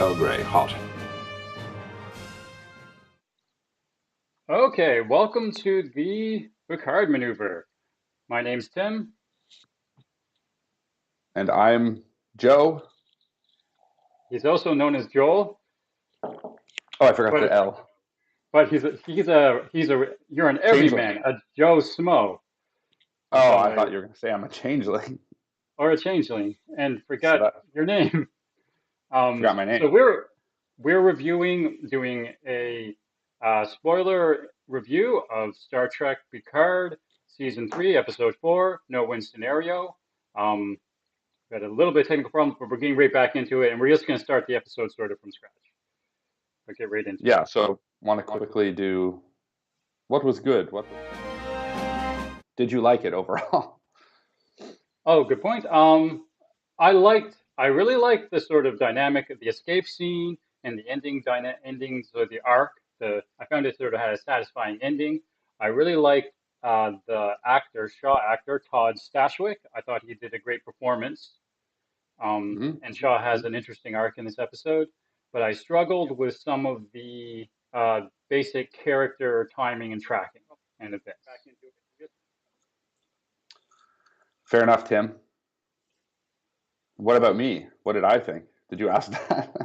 Earl Grey hot. Okay, welcome to the Picard maneuver. My name's Tim. And I'm Joe. He's also known as Joel, Oh, I forgot the but L. you're an Changeling. everyman, a Joe Smo, Oh, I uh, thought you were going to say I'm a changeling. or a changeling, and So forgot that your name. forgot my name. So we're doing a spoiler review of Star Trek Picard season 3, episode 4, No Win Scenario. Um, we had a little bit of technical problems, but we're getting right back into it, and we're just going to start the episode sort of from scratch. We'll get right into it. Yeah, so want to quickly do what was good? Did you like it overall? Oh, good point. I really liked the sort of dynamic of the escape scene and the endings of the arc. I found it sort of had a satisfying ending. I really liked the Shaw actor, Todd Stashwick. I thought he did a great performance. Mhm. And Shaw has an interesting arc in this episode, but I struggled with some of the basic character timing and tracking and events. Fair enough, Tim. What about me? What did I think? Did you ask that?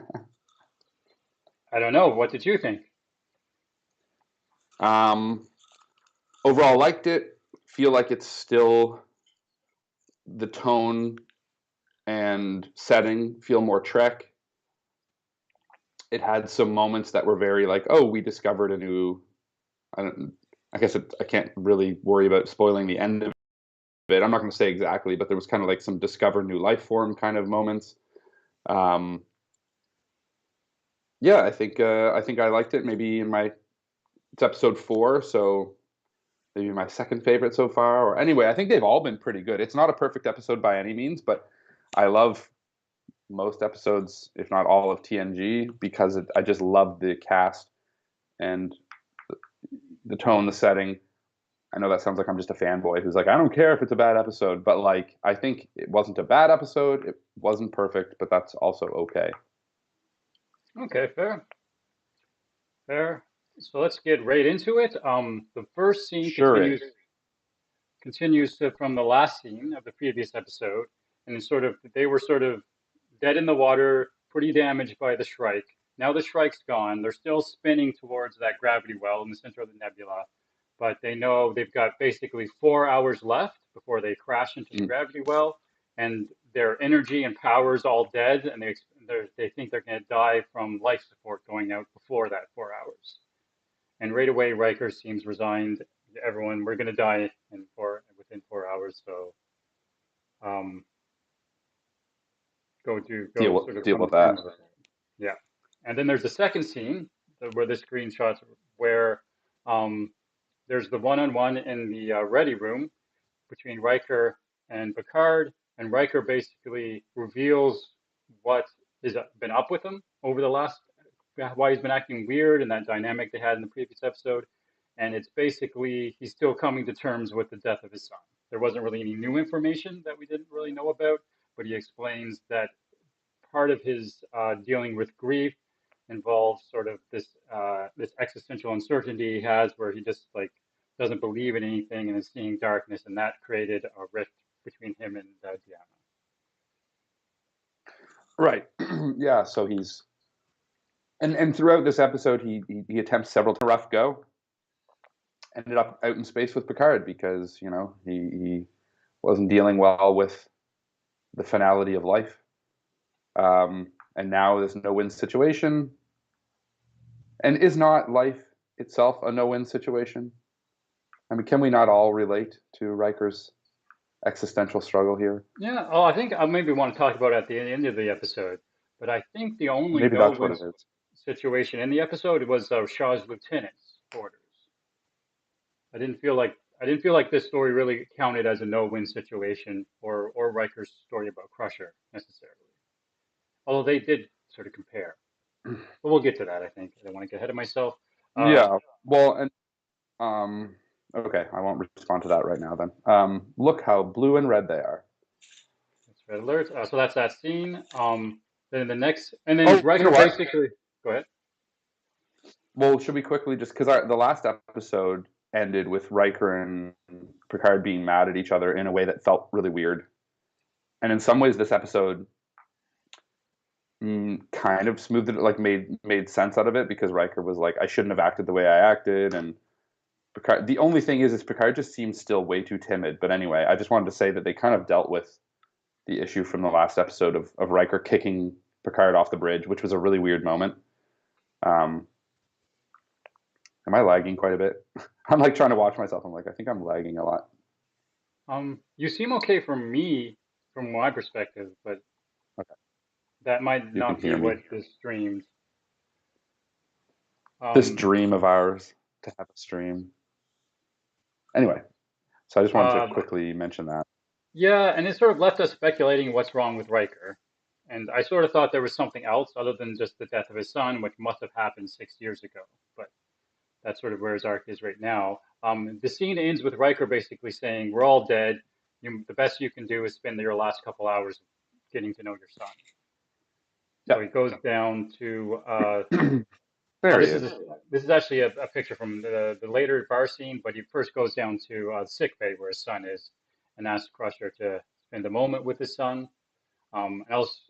I don't know. What did you think? um, Overall, liked it. Feel like it's still the tone and setting feel more Trek. It had some moments that were very like, oh, we discovered a new. I guess I can't really worry about spoiling the end of it. I'm not going to say exactly, but there was kind of like some discover new life form kind of moments. Um, yeah, I think I liked it. Maybe it's episode 4, so maybe my second favorite so far. Or anyway, I think they've all been pretty good. It's not a perfect episode by any means, but I love most episodes, if not all of TNG, because I just love the cast and the tone, the setting. I know that sounds like I'm just a fanboy who's like, I don't care if it's a bad episode, but like, I think it wasn't a bad episode. It wasn't perfect, but that's also okay. Okay, fair, fair. So let's get right into it. The first scene Sure is. from the last scene of the previous episode, and they were sort of dead in the water, pretty damaged by the Shrike. Now the Shrike's gone. They're still spinning towards that gravity well in the center of the nebula, but they know they've got basically 4 hours left before they crash into the Mm. gravity well, and their energy and power is all dead, and they think they're going to die from life support going out before that 4 hours. And right away, Riker seems resigned. Everyone, we're going to die within 4 hours. So um, go sort of Deal come with to terms that. with it. Yeah. And then there's the second scene where the screenshots where um, there's the one-on-one in the ready room between Riker and Picard, and Riker basically reveals what has been up with him over the last, why he's been acting weird, and that dynamic they had in the previous episode. And it's basically he's still coming to terms with the death of his son. There wasn't really any new information that we didn't really know about, but he explains that part of his dealing with grief involves sort of this existential uncertainty he has, where he just like doesn't believe in anything and is seeing darkness, and that created a rift between him and Deanna. Right. Yeah. So and throughout this episode, he attempts several times. Rough go. Ended up out in space with Picard because he wasn't dealing well with the finality of life. And now there's a no-win situation. And is not life itself a no-win situation? I mean, can we not all relate to Riker's existential struggle here? Yeah, oh, I think I maybe want to talk about it at the end of the episode, but I think the only Maybe that's what no-win it is. situation in the episode was Shaw's lieutenant's orders. I didn't feel like this story really counted as a no-win situation or Riker's story about Crusher necessarily. Although they did sort of compare. But we'll get to that, I think. I don't want to get ahead of myself. Uh, Yeah. Well, and um, okay, I won't respond to that right now then. Look how blue and red they are. that's red alert. So that's that scene. Then the next, and then Oh, you know Riker what? basically, go ahead. Well, should we quickly just because the last episode ended with Riker and Picard being mad at each other in a way that felt really weird, and in some ways, this episode kind of smoothed it, like made sense out of it because Riker was like, I shouldn't have acted the way I acted, and Picard. The only thing is Picard just seems still way too timid. But anyway, I just wanted to say that they kind of dealt with the issue from the last episode of Riker kicking Picard off the bridge, which was a really weird moment. Um, am I lagging quite a bit? I'm like trying to watch myself. I'm like, I think I'm lagging a lot. You seem okay for me from my perspective, but Okay, that might you can not be hear me. what this streams. This Um, dream of ours to have a stream. Anyway, so I just wanted to uh, quickly mention that. yeah, and it sort of left us speculating what's wrong with Riker. And I sort of thought there was something else other than just the death of his son, which must have happened 6 years ago. But that's sort of where his arc is right now. The scene ends with Riker basically saying, "We're all dead. The best you can do is spend your last couple hours getting to know your son." So he Yep. goes down to There he this is is. this is actually a picture from the later bar scene, but he first goes down to sick bay where his son is, and asks Crusher to spend a moment with his son.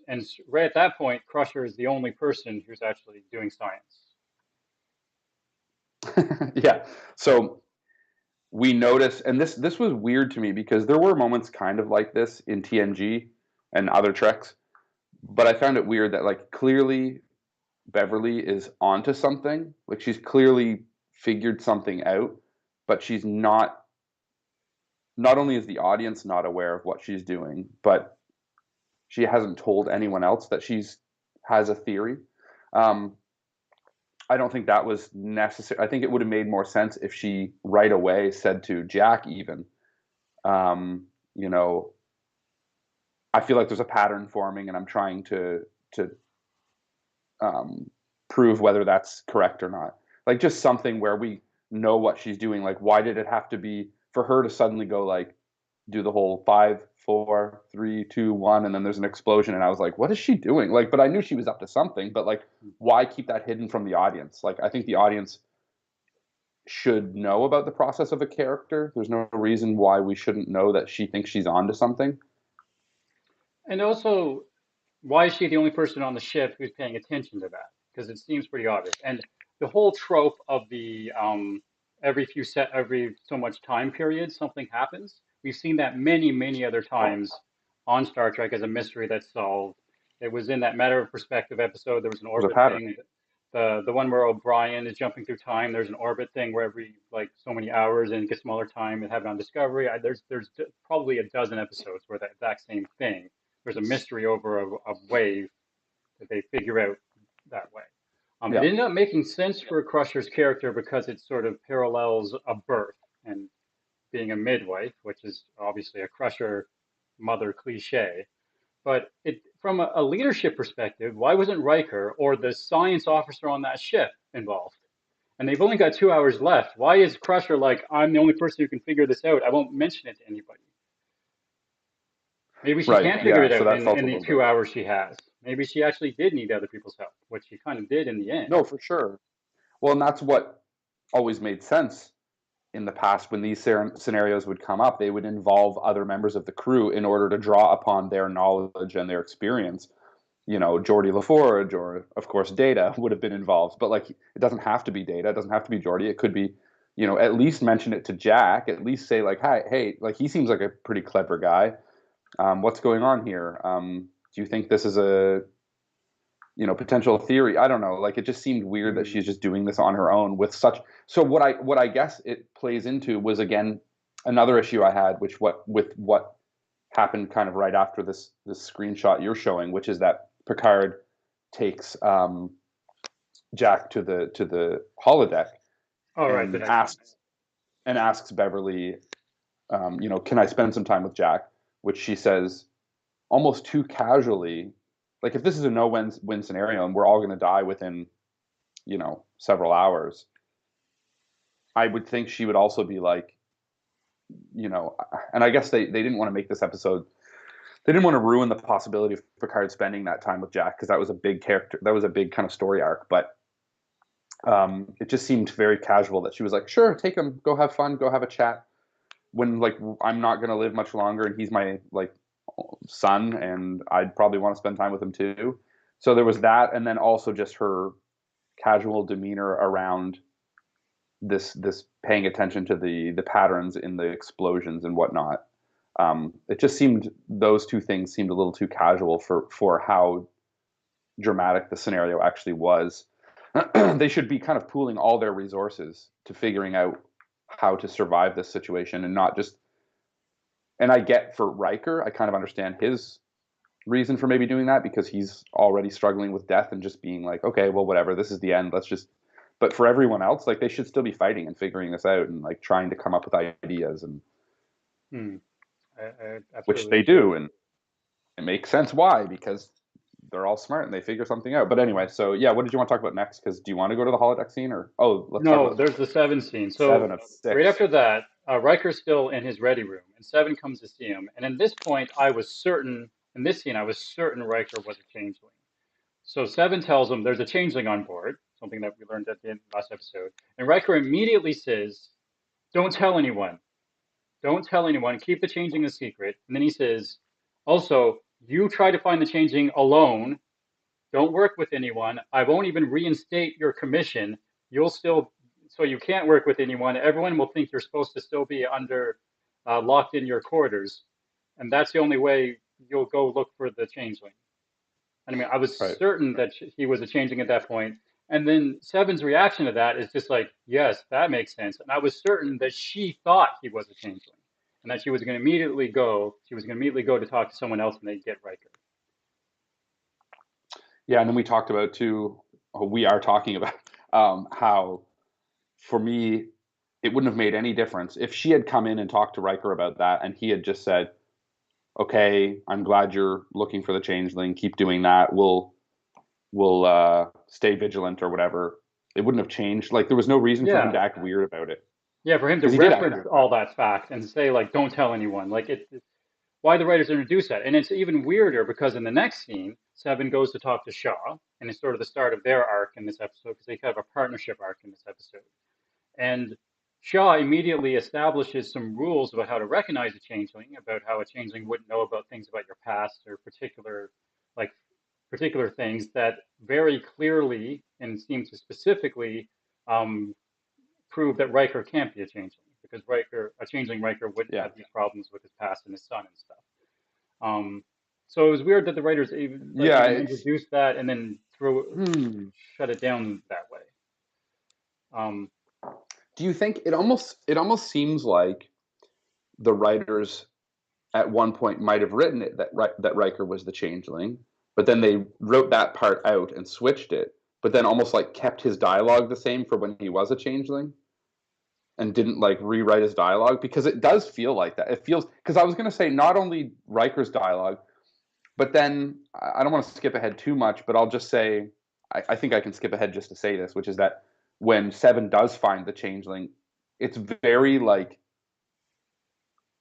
And right at that point, Crusher is the only person who's actually doing science. Yeah. So we notice, and this was weird to me because there were moments kind of like this in TNG and other treks, but I found it weird that like clearly Beverly is onto something. Like she's clearly figured something out, but she's not. Not only is the audience not aware of what she's doing, but she hasn't told anyone else that she's has a theory. Um, I don't think that was necessary. I think it would have made more sense if she right away said to Jack, even, you know, I feel like there's a pattern forming, and I'm trying to um, prove whether that's correct or not. Like just something where we know what she's doing. Like, why did it have to be for her to suddenly go like do the whole 5, 4, 3, 2, 1, and then there's an explosion, and I was like, what is she doing? Like, but I knew she was up to something. But like, why keep that hidden from the audience? Like, I think the audience should know about the process of a character. There's no reason why we shouldn't know that she thinks she's onto something. And also, why is she the only person on the ship who's paying attention to that? Because it seems pretty obvious. And the whole trope of the every so much time period something happens. We've seen that many other times on Star Trek as a mystery that's solved. It was in that Matter of Perspective episode. There was an There's a orbit pattern. thing. The one where O'Brien is jumping through time. There's an orbit thing where every like so many hours and gets smaller time. It happened on Discovery. There's probably a dozen episodes where that exact same thing. There's a mystery over a wave that they figure out that way. It Yeah. ended up making sense for Crusher's character because it sort of parallels a birth and being a midwife, which is obviously a Crusher mother cliche. But from a leadership perspective, why wasn't Riker or the science officer on that ship involved? And they've only got 2 hours left. Why is Crusher like, I'm the only person who can figure this out? I won't mention it to anybody. Maybe she Right. can figure Yeah. it So out that felt in a the little two bit. hours she has. Maybe she actually did need other people's help, which she kind of did in the end. No, for sure. Well, and that's what always made sense in the past when these scenarios would come up. They would involve other members of the crew in order to draw upon their knowledge and their experience. You know, Geordie LaForge or, of course, Data would have been involved. But like, it doesn't have to be Data. It doesn't have to be Geordie. It could be, you know, at least mention it to Jack. At least say like, hey, like he seems like a pretty clever guy. What's going on here? Do you think this is a potential theory? I don't know. Like it just seemed weird that Mm. she's just doing this on her own with such. So what I guess it plays into was again another issue I had, which what happened kind of right after this screenshot you're showing, which is that Picard takes Jack to the holodeck All right, the and next one. asks Beverly, can I spend some time with Jack? Which she says almost too casually, like if this is a no win scenario and we're all going to die within several hours, I would think she would also be like, and I guess they didn't want to make this episode they didn't want to ruin the possibility of Picard spending that time with Jack because that was a big character, that was a big kind of story arc. But it just seemed very casual that she was like, "Sure, take him, go have fun, go have a chat." When like I'm not gonna live much longer, and he's my like son, and I'd probably want to spend time with him too. So there was that, and then also just her casual demeanor around this paying attention to the patterns in the explosions and whatnot. It just seemed those two things seemed a little too casual for how dramatic the scenario actually was. They should be kind of pooling all their resources to figuring out how to survive this situation and not just. And I get for Riker, I kind of understand his reason for maybe doing that because he's already struggling with death and just being like, okay, well, whatever, this is the end. Let's just. But for everyone else, like they should still be fighting and figuring this out and like trying to come up with ideas and I which absolutely they agree. do, and it makes sense why because they're all smart and they figure something out. But anyway, so yeah, what did you want to talk about next? Because do you want to go to the holodeck scene or let's talk No, about there's the Seven scene. So 7 of 6. right after that, Riker's still in his ready room, and Seven comes to see him. And in this point, I was certain, in this scene, I was certain Riker was a changeling. So Seven tells him there's a changeling on board, something that we learned at the end of last episode. And Riker immediately says, "Don't tell anyone. Don't tell anyone. Keep the changeling a secret." And then he says, "Also, you try to find the changeling alone. Don't work with anyone. I won't even reinstate your commission. You'll still, so you can't work with anyone. Everyone will think you're supposed to still be under, locked in your quarters. And that's the only way you'll go look for the changeling." And I mean, I was Right. certain that he was a changeling at that point. And then Seven's reaction to that is just like, yes, that makes sense. And I was certain that she thought he was a changeling and that she was going to immediately go, to talk to someone else and they'd get Riker. Yeah, and then we talked about too. We are talking about how, for me, it wouldn't have made any difference if she had come in and talked to Riker about that, and he had just said, "Okay, I'm glad you're looking for the changeling. Keep doing that. We'll stay vigilant or whatever." It wouldn't have changed. Like there was no reason for him Yeah. to act weird about it Yeah, for him to because he did act reference weird about all that fact and say like, "Don't tell anyone," like why the writers introduced that, and it's even weirder because in the next scene, Seven goes to talk to Shaw, and it's sort of the start of their arc in this episode because they have a partnership arc in this episode, and Shaw immediately establishes some rules about how to recognize a changeling, about how a changeling wouldn't know about things about your past or like particular things that very clearly and seem to specifically um, prove that Riker can't be a changeling because a changeling Riker wouldn't it. Yeah, have these problems with his past and his son and stuff. Um, so it was weird that the writers yeah. even It's introduced that and then hmm. shut it down that way. Um, Do you think it almost seems like the writers at one point might have written it that Riker was the changeling, but then they wrote that part out and switched it, but then almost like kept his dialogue the same for when he was a changeling and didn't like rewrite his dialogue because it does feel like that. It feels because I was going to say not only Riker's dialogue, but then I don't want to skip ahead too much, but I'll just say I think I can skip ahead just to say this, which is that when Seven does find the changeling, it's very like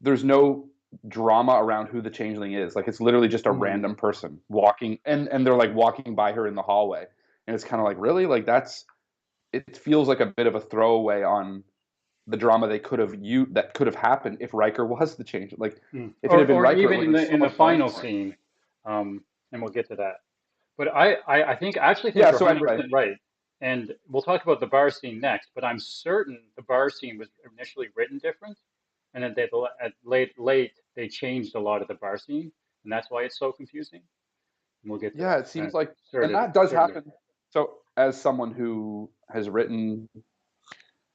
there's no drama around who the changeling is. Like it's literally just a hmm. random person walking and they're like walking by her in the hallway. And it's kind of like, really? Like that's it feels like a bit of a throwaway on the drama they could have you that could have happened if Riker was the change. Like if it had been Or Riker, it even would have been so in the much more final interesting. scene, and we'll get to that. But I think I actually think Yeah, you're so anyway, 100% right. And we'll talk about the bar scene next, but I'm certain the bar scene was initially written different, and then at late they changed a lot of the bar scene, and that's why it's so confusing. And we'll get to yeah, that. it seems like and Certain, that does certainly. happen. So as someone who has written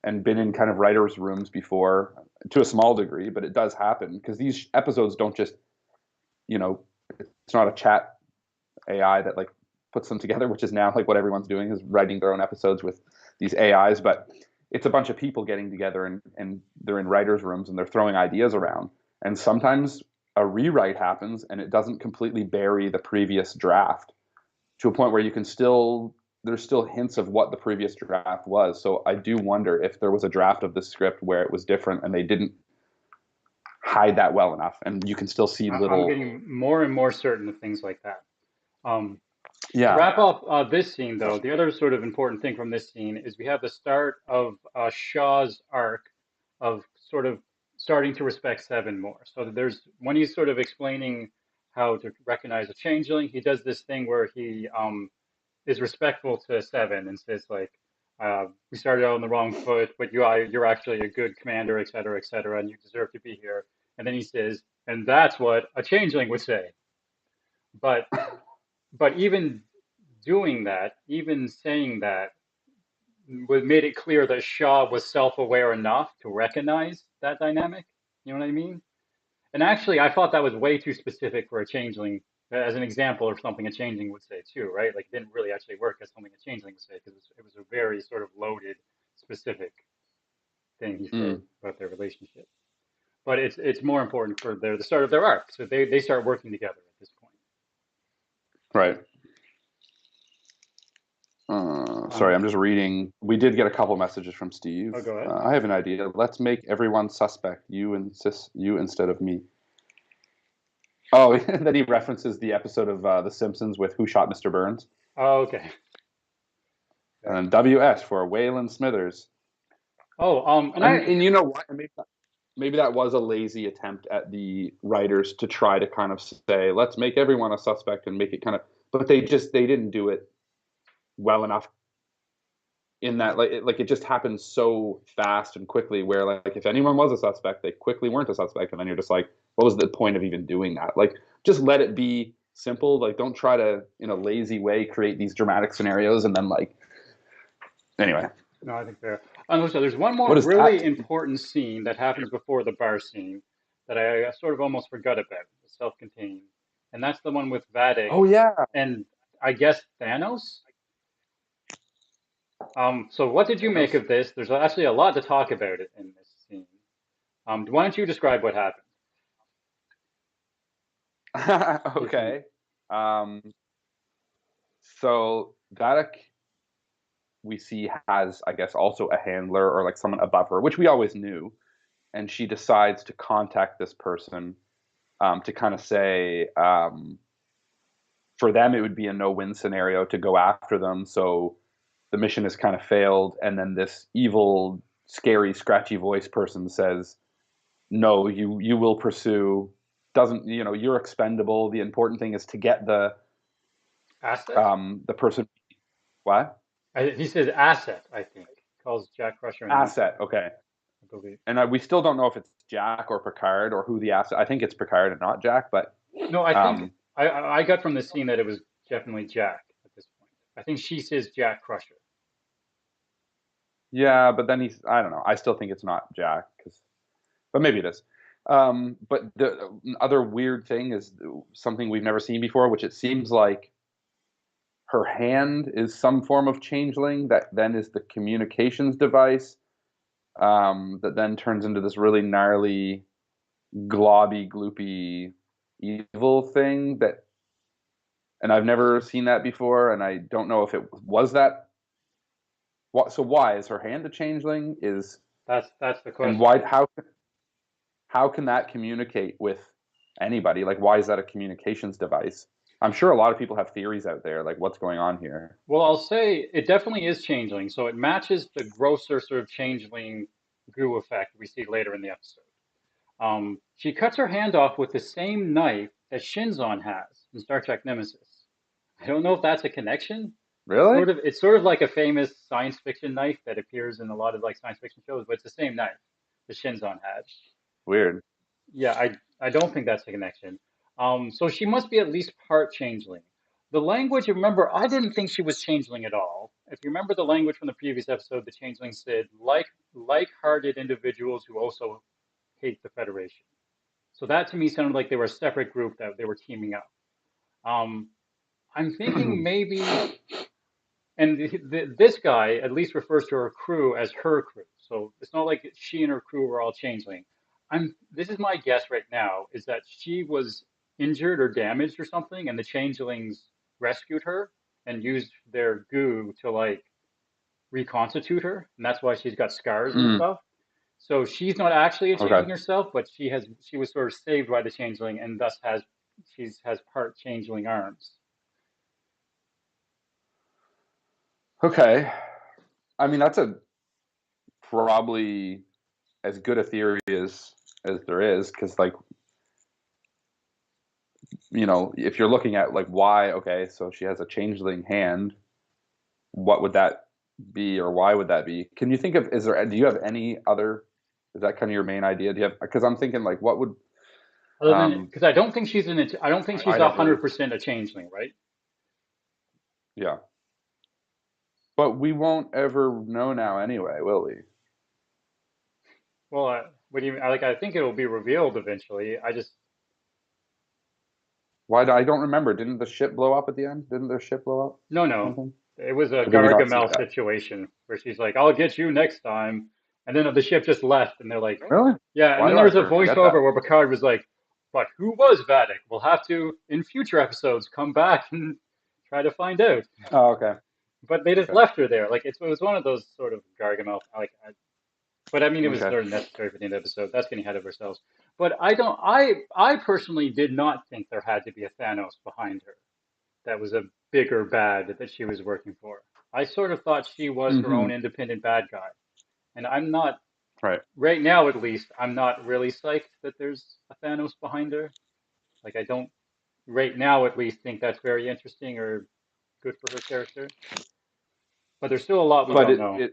and been in kind of writers' rooms before to a small degree, but it does happen because these episodes don't just, you know, it's not a chat AI that like puts them together, which is now like what everyone's doing is writing their own episodes with these AIs, but it's a bunch of people getting together and they're in writers' rooms and they're throwing ideas around. And sometimes a rewrite happens and it doesn't completely bury the previous draft to a point where you can still there's still hints of what the previous draft was. So I do wonder if there was a draft of the script where it was different and they didn't hide that well enough, and you can still see I'm little. getting more and more certain of things like that. To Yeah. wrap up this scene, though, the other sort of important thing from this scene is we have the start of Shaw's arc of sort of starting to respect Seven more. So there's when he's sort of explaining how to recognize a changeling, he does this thing where he is respectful to Seven and says like, "We started out on the wrong foot, but you're actually a good commander, et cetera, and you deserve to be here." And then he says, "And that's what a changeling would say." But even doing that, even saying that, made it clear that Shaw was self-aware enough to recognize that dynamic. You know what I mean? And actually, I thought that was way too specific for a changeling, as an example of something a changeling would say too, right? Like it didn't really actually work as something a changeling would say because it was a very sort of loaded, specific thing he said Mm, about their relationship. But it's more important for the start of their arc, so they start working together at this point. right. Sorry, I'm just reading. We did get a couple messages from Steve. Oh, go ahead. I have an idea. Let's make everyone suspect. You instead of me. Oh, and then he references the episode of The Simpsons with Who Shot Mr. Burns, Oh, okay. and then WS for Waylon Smithers. Oh, and And you know what? Maybe that was a lazy attempt at the writers to try to kind of say, let's make everyone a suspect and make it kind of, but they didn't do it well enough in that like it just happened so fast and quickly where like if anyone was a suspect they quickly weren't a suspect, and then you're just like, what was the point of even doing that? Like just let it be simple. Like don't try to in a lazy way create these dramatic scenarios and then like anyway. No, I think there. And also, there's one more What is really that? important scene that happens before the bar scene that I sort of almost forgot about, the self-contained, and that's the one with Vatic Oh yeah. and I guess Thanos. So what did you make Thanos. of this? There's actually a lot to talk about it in this scene. Why don't you describe what happened? Okay. um so Vatic, we see, has I guess also a handler or like someone above her, which we always knew, and she decides to contact this person, to kind of say, for them it would be a no-win scenario to go after them, so the mission has kind of failed, and then this evil, scary, scratchy voice person says, "No, you will pursue. Doesn't you're expendable. The important thing is to get Asset? the person." What? He says asset, I think. Calls Jack Crusher an asset, Asset. Okay. I believe. And we still don't know if it's Jack or Picard or who the asset. I think it's Picard and not Jack, but No, I think um, I got from the scene that it was definitely Jack at this point. I think she says Jack Crusher. yeah. But then I don't know. I still think it's not Jack, but maybe it is. But the other weird thing is something we've never seen before, which it seems like her hand is some form of changeling that then is the communications device, that then turns into this really gnarly, globby, gloopy, evil thing that. And I've never seen that before, and I don't know if it was that. So why is her hand a changeling? That's the And question. why? How can that communicate with anybody? Like, why is that a communications device? I'm sure a lot of people have theories out there, like what's going on here. Well, I'll say it definitely is changeling, so it matches the grosser sort of changeling goo effect we see later in the episode. She cuts her hand off with the same knife that Shinzon has in Star Trek Nemesis. I don't know if that's a connection. Really? It's sort of like a famous science fiction knife that appears in a lot of like science fiction shows, but it's the same knife that Shinzon had. Weird. Yeah, I don't think that's a connection. So she must be at least part changeling. The language, remember, I didn't think she was changeling at all. If you remember the language from the previous episode, the changeling said like-hearted individuals who also hate the Federation. So that to me sounded like they were a separate group that they were teaming up. Um, I'm thinking maybe, and this guy at least refers to her crew as her crew. So it's not like she and her crew were all changeling. This is my guess right now, is that she was injured or damaged or something, and the changelings rescued her and used their goo to like reconstitute her, and that's why she's got scars and Mm. stuff. So she's not actually a Okay. changeling herself, but she was sort of saved by the changeling and thus has part changeling arms. Okay. I mean, that's a probably as good a theory as there is, because like, if you're looking at like why, okay, so she has a changeling hand, what would that be, or why would that be? Can you think of, do you have any other, is that kind of your main idea? Do you have, because I'm thinking like what would, Other than because I don't think I don't think she's I don't really, 100% a changeling, right? yeah, but we won't ever know now anyway, will we? Well, what do you mean? Like I think it'll be revealed eventually. I don't remember. Didn't the ship blow up at the end? Didn't their ship blow up? No. Something? It was a Or did we not see Gargamel that? situation where she's like, "I'll get you next time," and then the ship just left, and they're like, Really? "Yeah." And Why then do there I was a forget that? voiceover where Picard was like, "But who was Vatic? We'll have to in future episodes come back and try to find out." Oh, okay. But they just Okay. left her there. Like it was one of those sort of Gargamel. But I mean, it was Okay. sort of necessary for the end of the episode. That's getting ahead of ourselves. But I don't. I personally did not think there had to be a Thanos behind her. That was a bigger bad that she was working for. I sort of thought she was her Mm-hmm. own independent bad guy. And I'm not, Right. right now at least, I'm not really psyched that there's a Thanos behind her. Like, I don't, right now at least, think that's very interesting or good for her character. But there's still a lot we But don't know.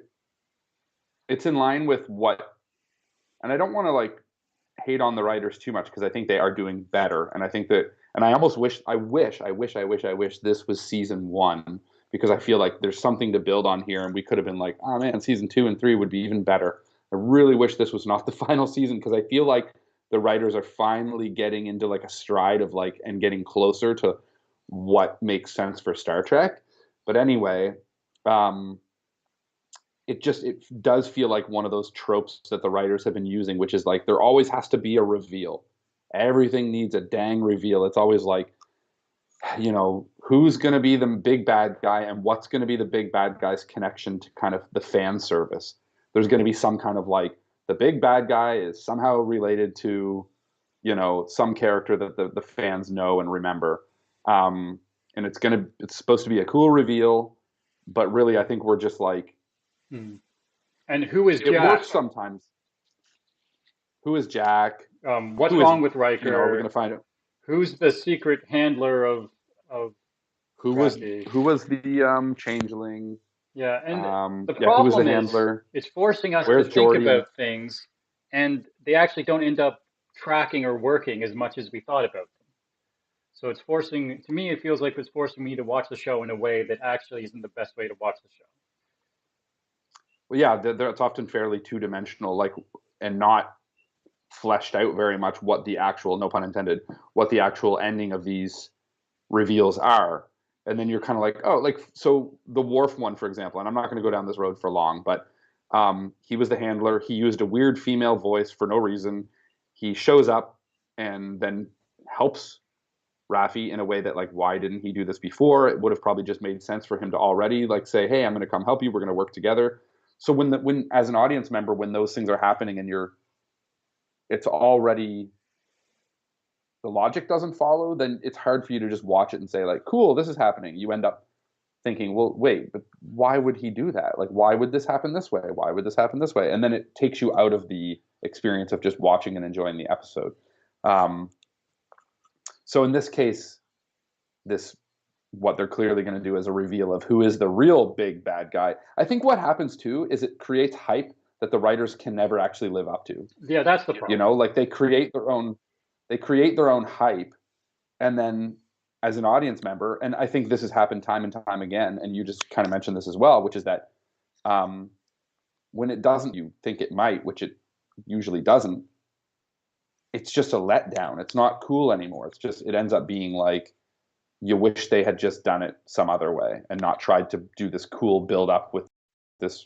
it's in line with what, and I don't want to like hate on the writers too much because I think they are doing better, and I think that, and I almost wish this was season one, because I feel like there's something to build on here, and we could have been like, oh man, season two and three would be even better. I really wish this was not the final season, because I feel like the writers are finally getting into like a stride of like and getting closer to what makes sense for Star Trek. But anyway, um, it does feel like one of those tropes that the writers have been using, which is like there always has to be a reveal. Everything needs a dang reveal. It's always like, who's going to be the big bad guy, and what's going to be the big bad guy's connection to kind of the fan service. There's going to be some kind of like the big bad guy is somehow related to, some character that the fans know and remember. And it's supposed to be a cool reveal, but really I think we're just like, Hmm. And who is it works Jack? sometimes. Who is Jack? What's Who is, wrong with are we Riker? going to find out Who's the secret handler of Raffi? who was the changeling? Yeah, and the Yeah, who was the problem is handler? it's forcing us to Where's think Jordy? about things, and they actually don't end up tracking or working as much as we thought about them. So it's forcing, to me, it feels like it's forcing me to watch the show in a way that actually isn't the best way to watch the show. Well, yeah, it's often fairly two dimensional, like, and not fleshed out very much what the actual, no pun intended, what the actual ending of these reveals are. And then you're kind of like, oh, like, so the Worf one, for example, and I'm not going to go down this road for long, but he was the handler. He used a weird female voice for no reason. He shows up and then helps Raffi in a way that, like, why didn't he do this before? It would have probably just made sense for him to already like say, hey, I'm going to come help you. We're going to work together. So when as an audience member, when those things are happening and it's already, the logic doesn't follow, then it's hard for you to just watch it and say like, cool, this is happening. You end up thinking, well, wait, but why would he do that? Like, why would this happen this way? Why would this happen this way? And then it takes you out of the experience of just watching and enjoying the episode. Um, so in this case, this what they're clearly going to do is a reveal of who is the real big bad guy. I think what happens too is it creates hype that the writers can never actually live up to. Yeah, that's the problem. Like they create their own hype, and then as an audience member, and I think this has happened time and time again, and you just kind of mentioned this as well, which is that um, when it doesn't, you think it might, which it usually doesn't. It's just a letdown. It's not cool anymore. It ends up being like you wish they had just done it some other way and not tried to do this cool build up with this.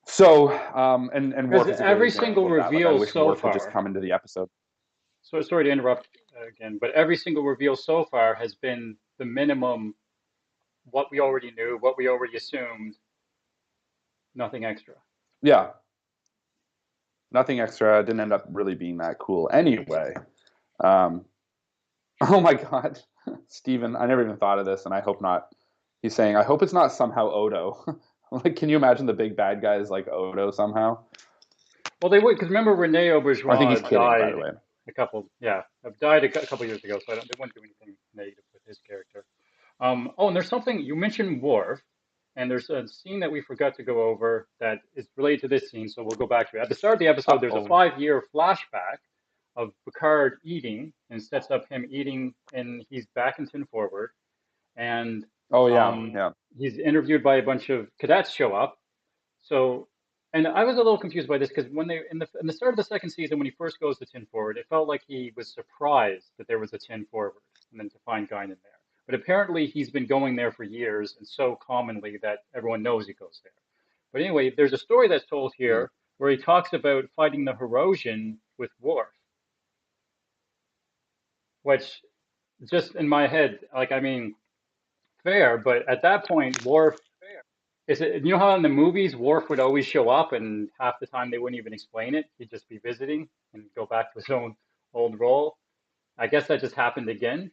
So, and Because Worf is a great every example single of that. Like, I reveal wish so Worf had just far, come into the episode. so sorry to interrupt again, but every single reveal so far has been the minimum, what we already knew, what we already assumed, nothing extra. Yeah, Nothing extra. Didn't end up really being that cool. Anyway, um, oh my God, Steven, I never even thought of this, and I hope not. He's saying, I hope it's not somehow Odo. Like, can you imagine the big bad guy is like Odo somehow? Well, they would, because remember Rene I think he's Auberjonois kidding, by died the way. died a couple years ago, so they wouldn't do anything negative with his character. Oh, and there's something you mentioned Worf, and there's a scene that we forgot to go over that is related to this scene, so we'll go back to it. At the start of the episode, there's a Uh-oh. 5-year flashback of Picard eating, and sets up him eating, and he's back in Tin Forward, and Oh, yeah, um, yeah. he's interviewed by a bunch of cadets show up. So, and I was a little confused by this because when they in the start of the second season, when he first goes to Tin Forward, it felt like he was surprised that there was a Tin Forward, and then to find Guinan there. But apparently, he's been going there for years, and so commonly that everyone knows he goes there. But anyway, there's a story that's told Mm. here where he talks about fighting the Herosian with Worf, which just in my head, like I mean, fair, but at that point, Worf is it, you know how in the movies Worf would always show up and half the time they wouldn't even explain it. He'd just be visiting and go back to his own old role. I guess that just happened again.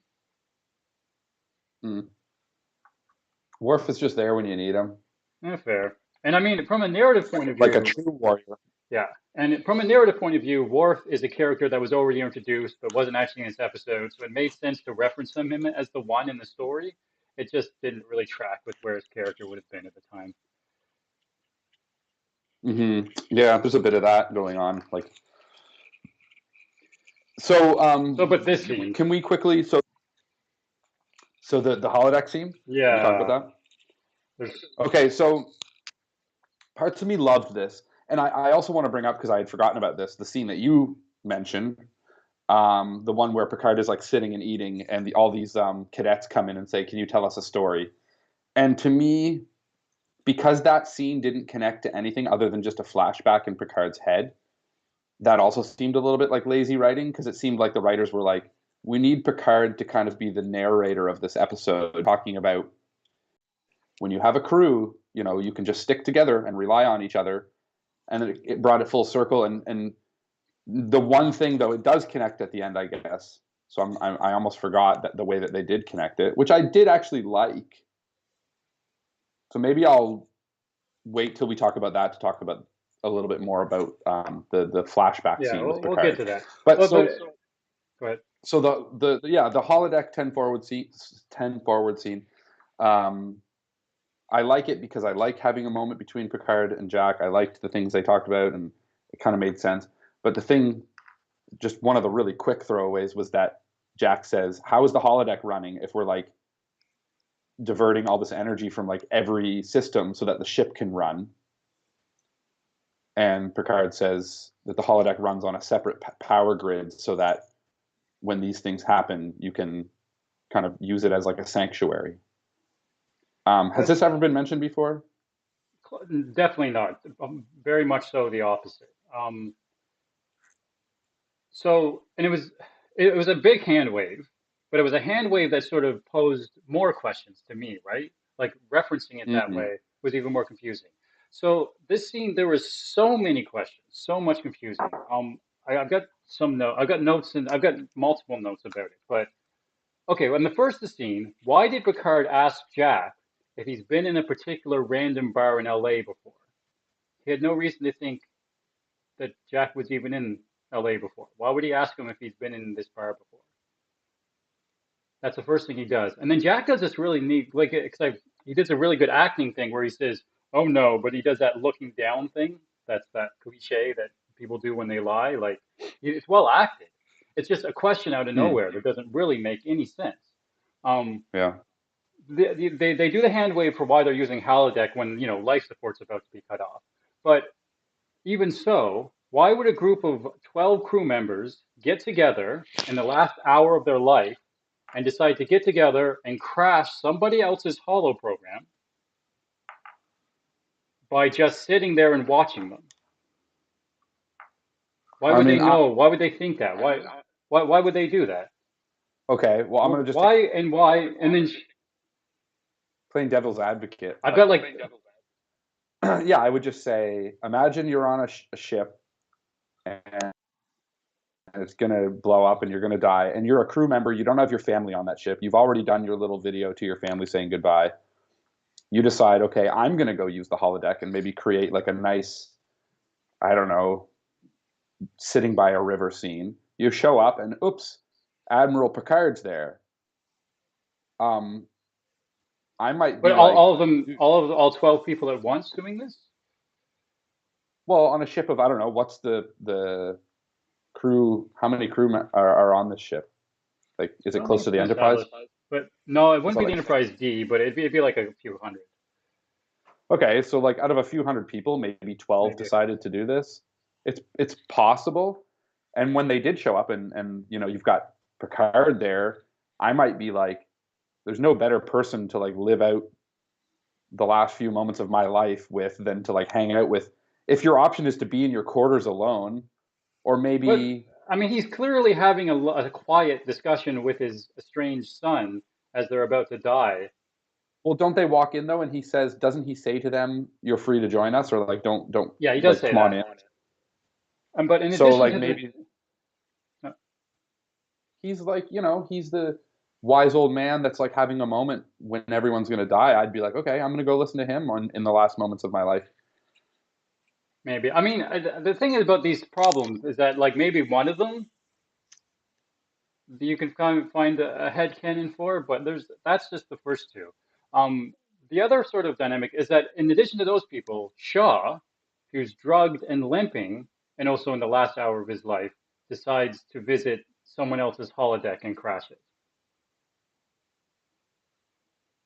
Mm. Worf is just there when you need him, Yeah, fair. And I mean, from a narrative point of like a view, true warrior. yeah. And from a narrative point of view, Worf is a character that was already introduced but wasn't actually in this episode, so it made sense to reference him as the one in the story. It just didn't really track with where his character would have been at the time. Yeah, there's a bit of that going on. Like, But this scene, can we quickly? So the holodeck scene. Can we talk yeah, about there's, that? Okay, so parts of me loved this, and I also want to bring up because I had forgotten about this. The scene that you mentioned, the one where Picard is like sitting and eating, and all these cadets come in and say, "Can you tell us a story?" And to me, because that scene didn't connect to anything other than just a flashback in Picard's head, that also seemed a little bit like lazy writing because it seemed like the writers were like, we need Picard to kind of be the narrator of this episode, talking about when you have a crew, you can just stick together and rely on each other. And it brought it full circle. And the one thing, though, it does connect at the end, I guess. So I almost forgot that the way that they did connect it, which I did actually like. So maybe I'll wait till we talk about that to talk about a little bit more about the flashback yeah, scene with we'll get Picard. to that. But But go ahead. so the holodeck 10 forward scene. Um, I like it because I like having a moment between Picard and Jack. I liked the things they talked about, and it kind of made sense. But the thing, just one of the really quick throwaways, was that Jack says, "How is the holodeck running if we're like diverting all this energy from like every system so that the ship can run?" And Picard says that the holodeck runs on a separate power grid so that when these things happen, you can kind of use it as like a sanctuary. Has this ever been mentioned before? Definitely not. Very much so the opposite. So, and it was a big hand wave, but it was a hand wave that sort of posed more questions to me, right? Like referencing it that Mm-hmm. way was even more confusing. So this scene, there was so many questions, so much confusing. I've got some note, I've got notes, and I've got multiple notes about it. But okay, in the first scene, why did Picard ask Jack if he's been in a particular random bar in LA before? He had no reason to think that Jack was even in LA before. Why would he ask him if he's been in this bar before? That's the first thing he does. And then Jack does this really neat, like, he does a really good acting thing where he says, "Oh no," but he does that looking down thing. That's that cliche that people do when they lie. Like, it's well acted. It's just a question out of Mm. nowhere that doesn't really make any sense. Um, Yeah. they do the hand wave for why they're using holodeck when life support's about to be cut off. But even so, why would a group of 12 crew members get together in the last hour of their life and decide to get together and crash somebody else's holo program by just sitting there and watching them? Why I would they mean, know? Why would they think that? Why would they do that? okay. Well, I'm gonna just Why and why? And then playing devil's advocate. I've got like, Yeah, I would just say, imagine you're on a ship and it's going to blow up and you're going to die. And you're a crew member. You don't have your family on that ship. You've already done your little video to your family saying goodbye. You decide, okay, I'm going to go use the holodeck and maybe create like a nice, I don't know, sitting by a river scene. You show up and oops, Admiral Picard's there. I might be But like, all of them, all 12 people at once doing this? well, on a ship of, I don't know, what's the crew? How many crew are on this ship? Like, is I it don't think close it's to the been Enterprise? established. But no, it Is wouldn't that be the like Enterprise D, but it'd be like a few hundred, okay? So like, out of a few hundred people, maybe 12 maybe a decided couple. to do this. It's possible. And when they did show up, and you've got Picard there, I might be like, there's no better person to like live out the last few moments of my life with than to like hang out with. If your option is to be in your quarters alone, or But maybe, I mean, he's clearly having a quiet discussion with his estranged son as they're about to die. well, don't they walk in though, and he says, doesn't he say to them, "You're free to join us," or like, don't Yeah, he does like say come on that. in. But in So addition like to the, maybe he's like, he's the wise old man that's like having a moment when everyone's gonna die. I'd be like, okay, I'm gonna go listen to him in the last moments of my life. maybe, I mean, the thing is about these problems is that like maybe one of them you can find a headcanon for, but that's just the first two. Um, the other sort of dynamic is that in addition to those people, Shaw, who's drugged and limping, and also in the last hour of his life, decides to visit someone else's holodeck and crash it.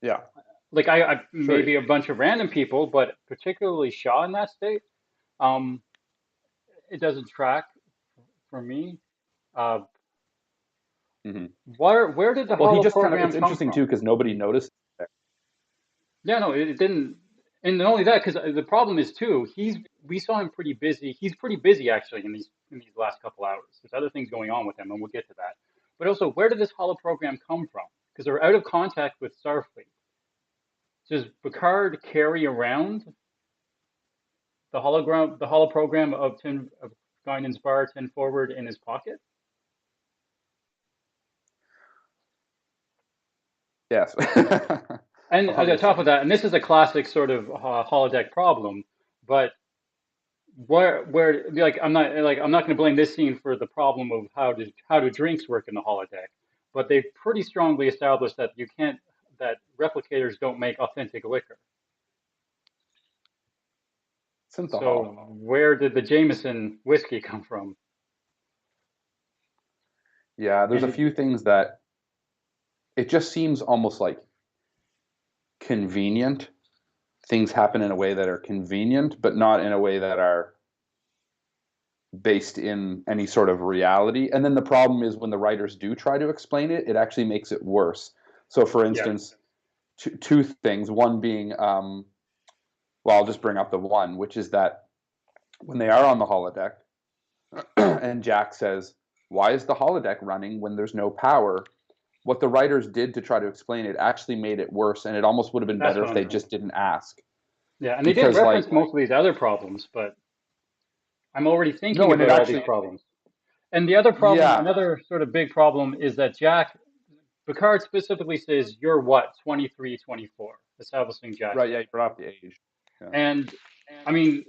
Yeah, Like I sure. maybe a bunch of random people, but particularly Shaw in that state, um, it doesn't track for me. Uh, Hmm. where did the Well, he holo just kind of, program it's come interesting too from? because nobody noticed. Yeah, no, it didn't. And not only that, because the problem is too, we saw him pretty busy. He's pretty busy actually in these last couple hours. There's other things going on with him, and we'll get to that. But also, where did this holo program come from? Because they're out of contact with Starfleet. Does Picard carry around the holo program of Guinan's Bar 10 Forward in his pocket? Yes. And on top 100%. of that, and this is a classic sort of holodeck problem, but where like I'm not going to blame this scene for the problem of how do drinks work in the holodeck, but they pretty strongly established that you can't that replicators don't make authentic liquor. Synthahol. So where did the Jameson whiskey come from? Yeah, there's a And few things that it just seems almost like convenient. Things happen in a way that are convenient, but not in a way that are based in any sort of reality. And then the problem is when the writers do try to explain it, it actually makes it worse. So, for yeah, instance, two things. One being, well, I'll just bring up the one, which is that when they are on the holodeck, and Jack says, "Why is the holodeck running when there's no power?" What the writers did to try to explain it actually made it worse, and it almost would have been that's better what if I'm they saying. just didn't ask. Yeah, and they did Because, like, reference most of these other problems, but I'm already thinking no, and it about all these actually, problems. And the other problem, yeah, another sort of big problem is that Picard specifically says, "You're what, 23, 24," establishing Jack's right, yeah, age. you brought up the age. Yeah. And I mean,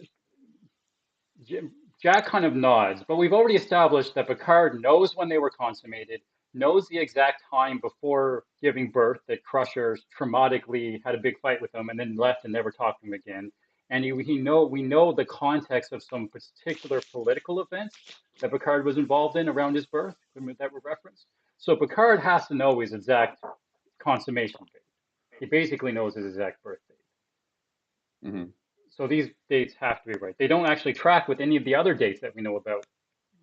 Jack kind of nods, but we've already established that Picard knows when they were consummated, knows the exact time before giving birth that Crusher traumatically had a big fight with him and then left and never talked to him again. And we know the context of some particular political events that Picard was involved in around his birth that were referenced. So Picard has to know his exact consummation date. He basically knows his exact birth date. Hmm. So these dates have to be right. They don't actually track with any of the other dates that we know about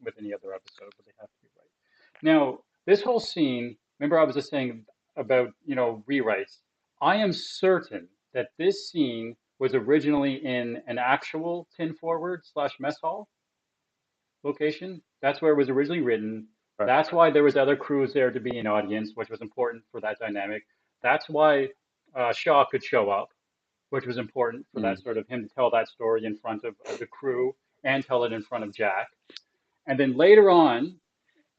with any other episode, but they have to be right. Now, this whole scene, remember I was just saying about, rewrites. I am certain that this scene was originally in an actual tin forward slash mess hall location. That's where it was originally written. Right. That's why there was other crews there to be an audience, which was important for that dynamic. That's why Shaw could show up, which was important for that Mm. sort of him to tell that story in front of the crew and tell it in front of Jack. And then later on,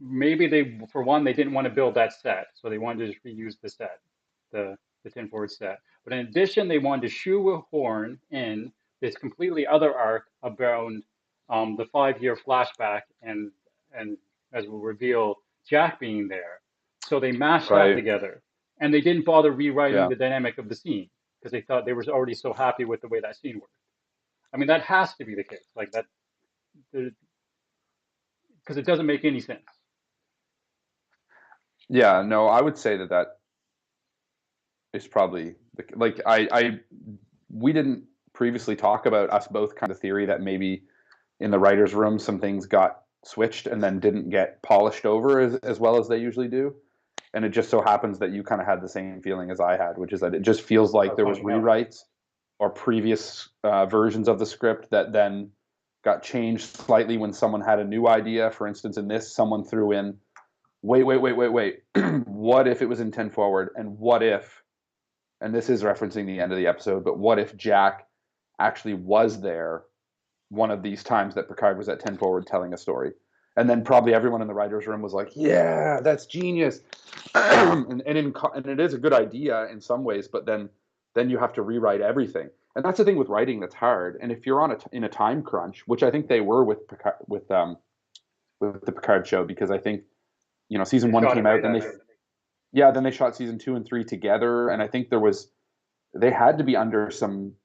maybe for one, they didn't want to build that set, so they wanted to just reuse the set, the 10 forward set. But in addition, they wanted to shoehorn in this completely other arc around the 5-year flashback and as we'll reveal, Jack being there. So they mashed that Right. together, and they didn't bother rewriting Yeah. the dynamic of the scene because they thought they were already so happy with the way that scene worked. I mean, that has to be the case, like that, because it doesn't make any sense. Yeah. No, I would say that is probably like we didn't previously talk about us both kind of theory that maybe in the writers' room some things got switched and then didn't get polished over as well as they usually do. And it just so happens that you kind of had the same feeling as I had, which is that it just feels like there was rewrites or previous versions of the script that then got changed slightly when someone had a new idea. For instance, in this, someone threw in, wait. What if it was in 10 forward? And what if, and this is referencing the end of the episode, but what if Jack actually was there one of these times that Picard was at 10 forward telling a story? And then probably everyone in the writer's room was like, yeah, that's genius. and it is a good idea in some ways, but then you have to rewrite everything. And that's the thing with writing that's hard. And if you're in a time crunch, which I think they were with Picard, with the Picard show, because I think, season 1 came out, then they shot season 2 and 3 together. And I think they had to be under some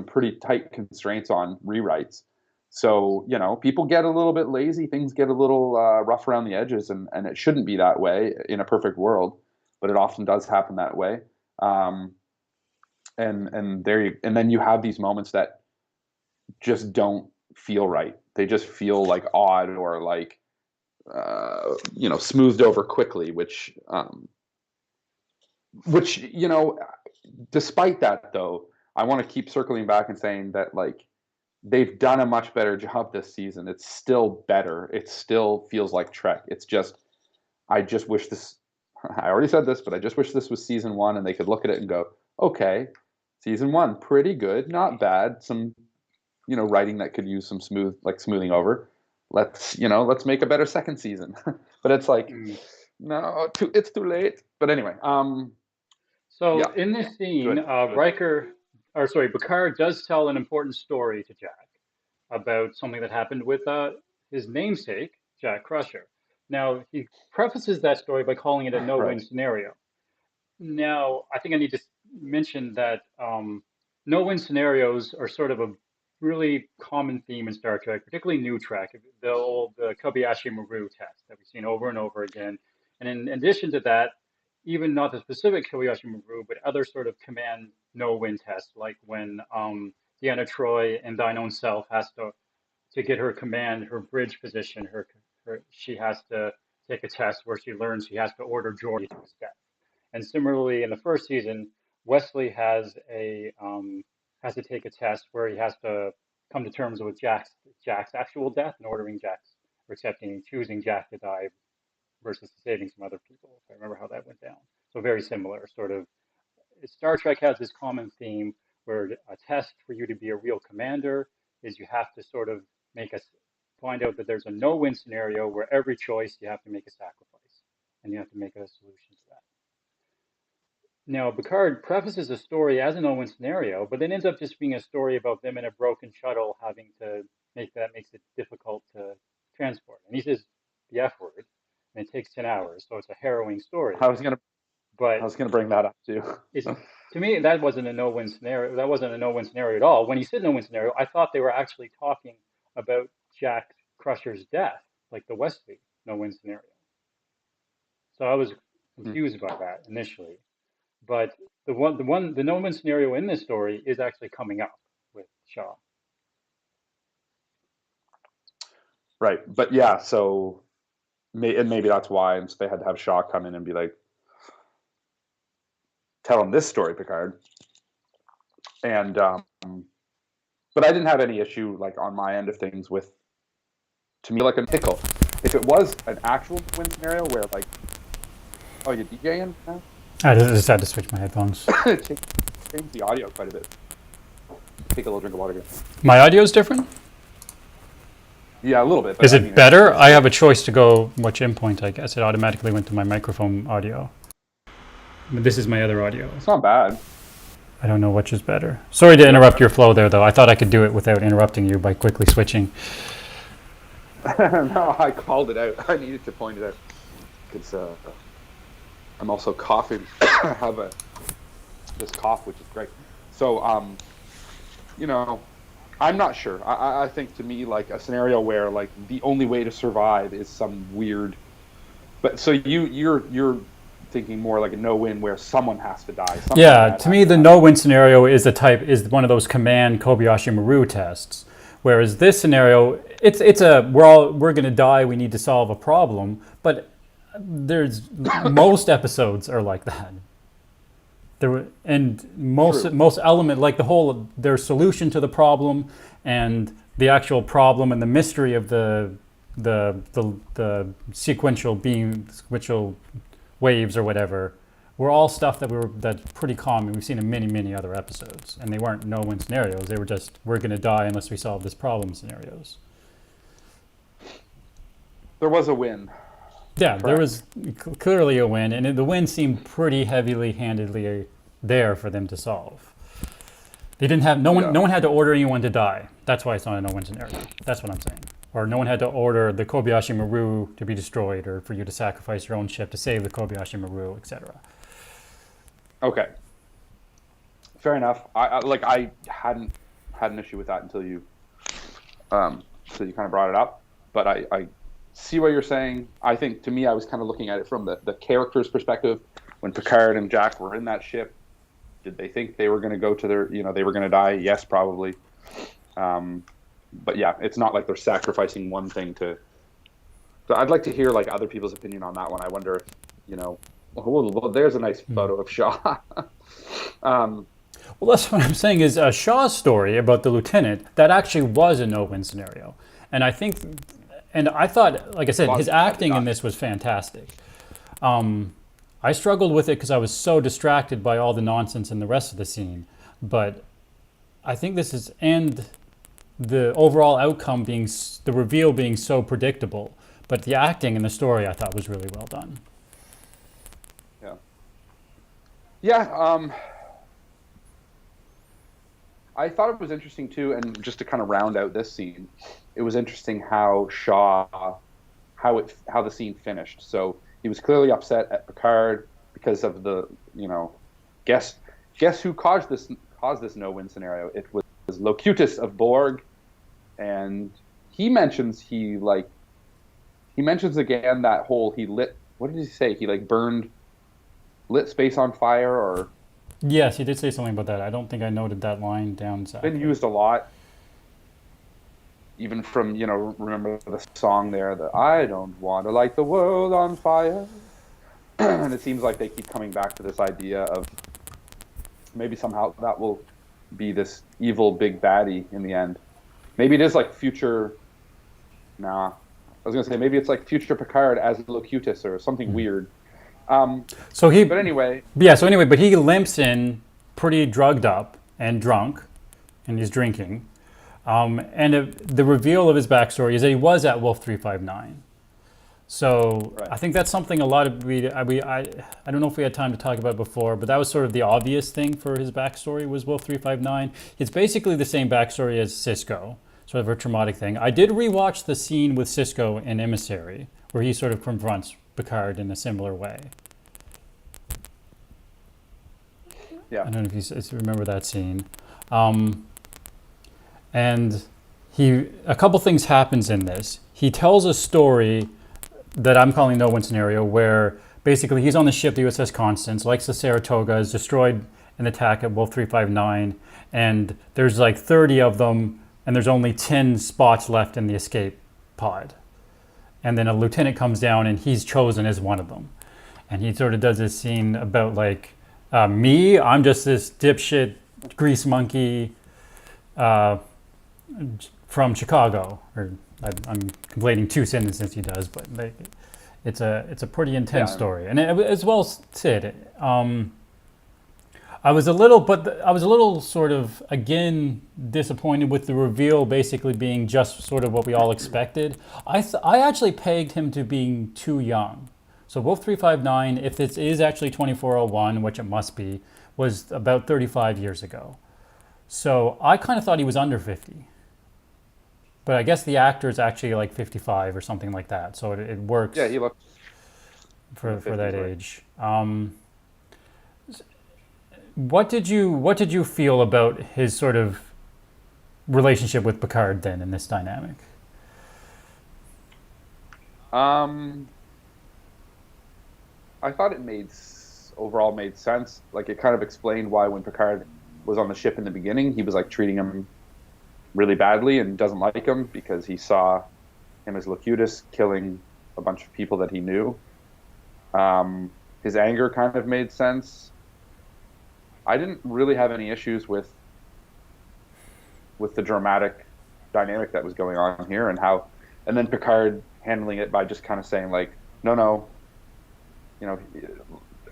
pretty tight constraints on rewrites. So, people get a little bit lazy, things get a little rough around the edges, and it shouldn't be that way in a perfect world, but it often does happen that way. And then you have these moments that just don't feel right. They just feel like odd or like, smoothed over quickly, which, despite that though, I want to keep circling back and saying that, like, they've done a much better job this season. It's still better. It still feels like Trek. It's just, I just wish this, I already said this, but I just wish this was season 1 and they could look at it and go, okay, season 1, pretty good, not bad. Some, writing that could use some smoothing over. Let's make a better second season. But it's like, no, it's too late. But anyway, So yeah. in this scene, Picard does tell an important story to Jack about something that happened with his namesake, Jack Crusher. Now, he prefaces that story by calling it a no-win scenario. Now, I think I need to mention that no-win scenarios are sort of a really common theme in Star Trek, particularly New Trek, the old Kobayashi Maru test that we've seen over and over again. And in addition to that, even not the specific Kobayashi Maru, but other sort of command no-win tests, like when Deanna Troi in Thine Own Self has to get her command, her bridge position, she has to take a test where she learns she has to order Geordi to his death. And similarly, in the first season, Wesley has to take a test where he has to come to terms with Jack's actual death and ordering Jack's, or choosing Jack to die versus saving some other people. If I remember how that went down. So very similar, sort of. Star Trek has this common theme where a test for you to be a real commander is you have to sort of find out that there's a no-win scenario where every choice you have to make a sacrifice, and you have to make a solution to that. Now, Picard prefaces the story as a no-win scenario, but then ends up just being a story about them in a broken shuttle having to makes it difficult to transport. And he says the F word, and it takes 10 hours, so it's a harrowing story. I was gonna bring that up too. To me, that wasn't a no-win scenario. That wasn't a no-win scenario at all. When he said no-win scenario, I thought they were actually talking about Jack Crusher's death, like the Wesley no-win scenario. So I was confused by that initially. But the no-win scenario in this story is actually coming up with Shaw. Right, but yeah, so maybe that's why they had to have Shaw come in and be like, tell him this story, Picard. And but I didn't have any issue, like, on my end of things with, to me, like a pickle. If it was an actual win scenario where, like, oh, you DJing now? I just had to switch my headphones. Change the audio quite a bit. Take a little drink of water here. My audio is different? Yeah, a little bit. But Is I it mean, better? I have a choice to go which in point, I guess. It automatically went to my microphone audio. But this is my other audio. It's not bad. I don't know which is better. Sorry to interrupt your flow there, though. I thought I could do it without interrupting you by quickly switching. No, I called it out. I needed to point it out. Because I'm also coughing. I have this cough, which is great. So, I'm not sure. I think to me, like a scenario where like the only way to survive is some weird. But so you're thinking more like a no-win where someone has to die. Yeah, to me, the no-win scenario is one of those command Kobayashi Maru tests. Whereas this scenario, we're going to die. We need to solve a problem. But there's most episodes are like that. Most element, like their solution to the problem and the actual problem and the mystery of the sequential waves or whatever, were all stuff that's pretty common. We've seen in many other episodes, and they weren't no-win scenarios. They were just we're going to die unless we solve this problem scenarios. There was a win. Yeah, there was clearly a win, and the win seemed pretty handedly there for them to solve. They didn't have no one had to order anyone to die. That's why it's not a no-win scenario. That's what I'm saying. Or no one had to order the Kobayashi Maru to be destroyed, or for you to sacrifice your own ship to save the Kobayashi Maru, etc. Okay. Fair enough. I hadn't had an issue with that until you kind of brought it up. But I see what you're saying. I think, to me, I was kind of looking at it from the character's perspective. When Picard and Jack were in that ship, did they think they were going to go to they were going to die? Yes, probably. But yeah, it's not like they're sacrificing one thing to. So I'd like to hear like other people's opinion on that one. I wonder if, well, there's a nice photo of Shaw. Well, that's what I'm saying is Shaw's story about the lieutenant, that actually was a no-win scenario. And I thought, like I said, his acting in this was fantastic. I struggled with it because I was so distracted by all the nonsense in the rest of the scene. But I think and the overall outcome being, the reveal being so predictable. But the acting in the story I thought was really well done. Yeah. Yeah, I thought it was interesting too, and just to kind of round out this scene, it was interesting how how the scene finished. So he was clearly upset at Picard because of the, guess who caused this no-win scenario? It was Locutus of Borg, and he mentions again that whole what did he say? He lit space on fire, or yes, he did say something about that. I don't think I noted that line down. Exactly. Been used a lot, even from remember the song there, that I don't want to light the world on fire, and it seems like they keep coming back to this idea of maybe somehow that will be this evil big baddie in the end. Maybe it is like future. Nah, I was gonna say maybe it's like future Picard as Locutus or something weird. But anyway, but he limps in pretty drugged up and drunk, and he's drinking. The reveal of his backstory is that he was at Wolf 359. So right. I think that's something a lot of I don't know if we had time to talk about it before, but that was sort of the obvious thing for his backstory was Wolf 359. It's basically the same backstory as Sisko, sort of a traumatic thing. I did rewatch the scene with Sisko in Emissary, where he sort of confronts Picard in a similar way. Yeah. I don't know if you remember that scene. And a couple things happens in this. He tells a story that I'm calling no-win scenario, where basically he's on the ship, the USS Constance, likes the Saratoga, is destroyed in an attack at Wolf 359, and there's like 30 of them, and there's only 10 spots left in the escape pod. And then a lieutenant comes down, and he's chosen as one of them. And he sort of does this scene about me, I'm just this dipshit grease monkey from Chicago, or I'm completing two sentences he does, but it's a pretty intense story, and as well said. I was a little, but I was a little sort of again disappointed with the reveal, basically being just sort of what we all expected. I actually pegged him to being too young. So Wolf 359, if this is actually 2401, which it must be, was about 35 years ago. So I kind of thought he was under 50. But I guess the actor is actually like 55 or something like that. So it works. Yeah, he looks for that age. What did you feel about his sort of relationship with Picard then in this dynamic? I thought it overall made sense. Like, it kind of explained why when Picard was on the ship in the beginning, he was like treating him really badly and doesn't like him because he saw him as Locutus killing a bunch of people that he knew. His anger kind of made sense. I didn't really have any issues with the dramatic dynamic that was going on here, and then Picard handling it by just kind of saying like, no,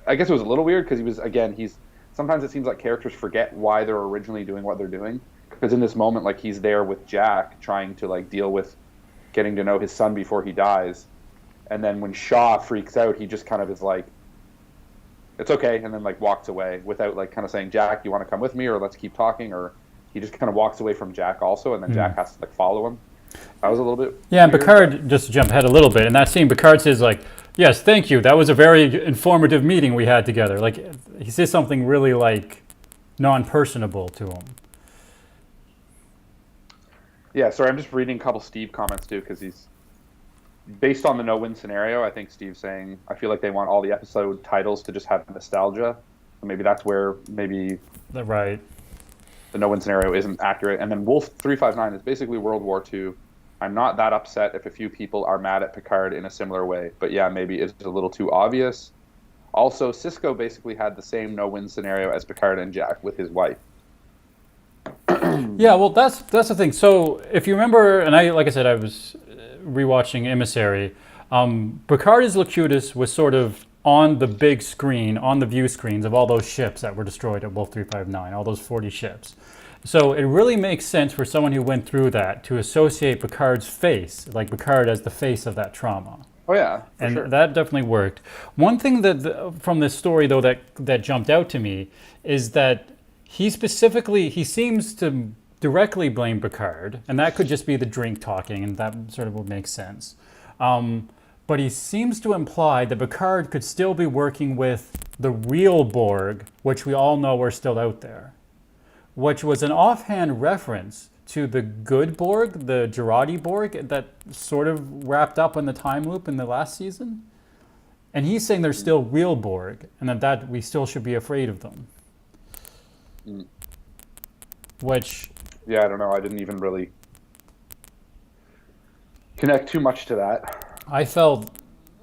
I guess it was a little weird because sometimes it seems like characters forget why they're originally doing what they're doing, because in this moment, like, he's there with Jack trying to like deal with getting to know his son before he dies, and then when Shaw freaks out, he just kind of is like, it's okay, and then like walks away without like kind of saying, Jack, you want to come with me, or let's keep talking, or he just kind of walks away from Jack also, and then Jack has to like follow him. That was a little bit and Picard, just to jump ahead a little bit, in that scene, Picard says like, yes, thank you, that was a very informative meeting we had together. Like, he says something really like non-personable to him. Yeah, sorry, I'm just reading a couple Steve comments too, because he's based on the no-win scenario. I think Steve's saying, I feel like they want all the episode titles to just have nostalgia. So maybe that's where right. The no-win scenario isn't accurate. And then Wolf 359 is basically World War II. I'm not that upset if a few people are mad at Picard in a similar way. But yeah, maybe it's a little too obvious. Also, Sisko basically had the same no-win scenario as Picard and Jack with his wife. Yeah, well, that's the thing. So if you remember, and I was rewatching Emissary, Picard as Locutus was sort of on the big screen, on the view screens of all those ships that were destroyed at Wolf 359, all those 40 ships. So it really makes sense for someone who went through that to associate Picard's face, like Picard as the face of that trauma. Oh yeah, and sure. That definitely worked. One thing that from this story though that jumped out to me is that he seems to directly blame Picard, and that could just be the drink talking, and that sort of would make sense. But he seems to imply that Picard could still be working with the real Borg, which we all know are still out there, which was an offhand reference to the good Borg, the Girardi Borg, that sort of wrapped up in the time loop in the last season. And he's saying they're still real Borg, and that we still should be afraid of them. Which... Yeah, I don't know. I didn't even really connect too much to that. I felt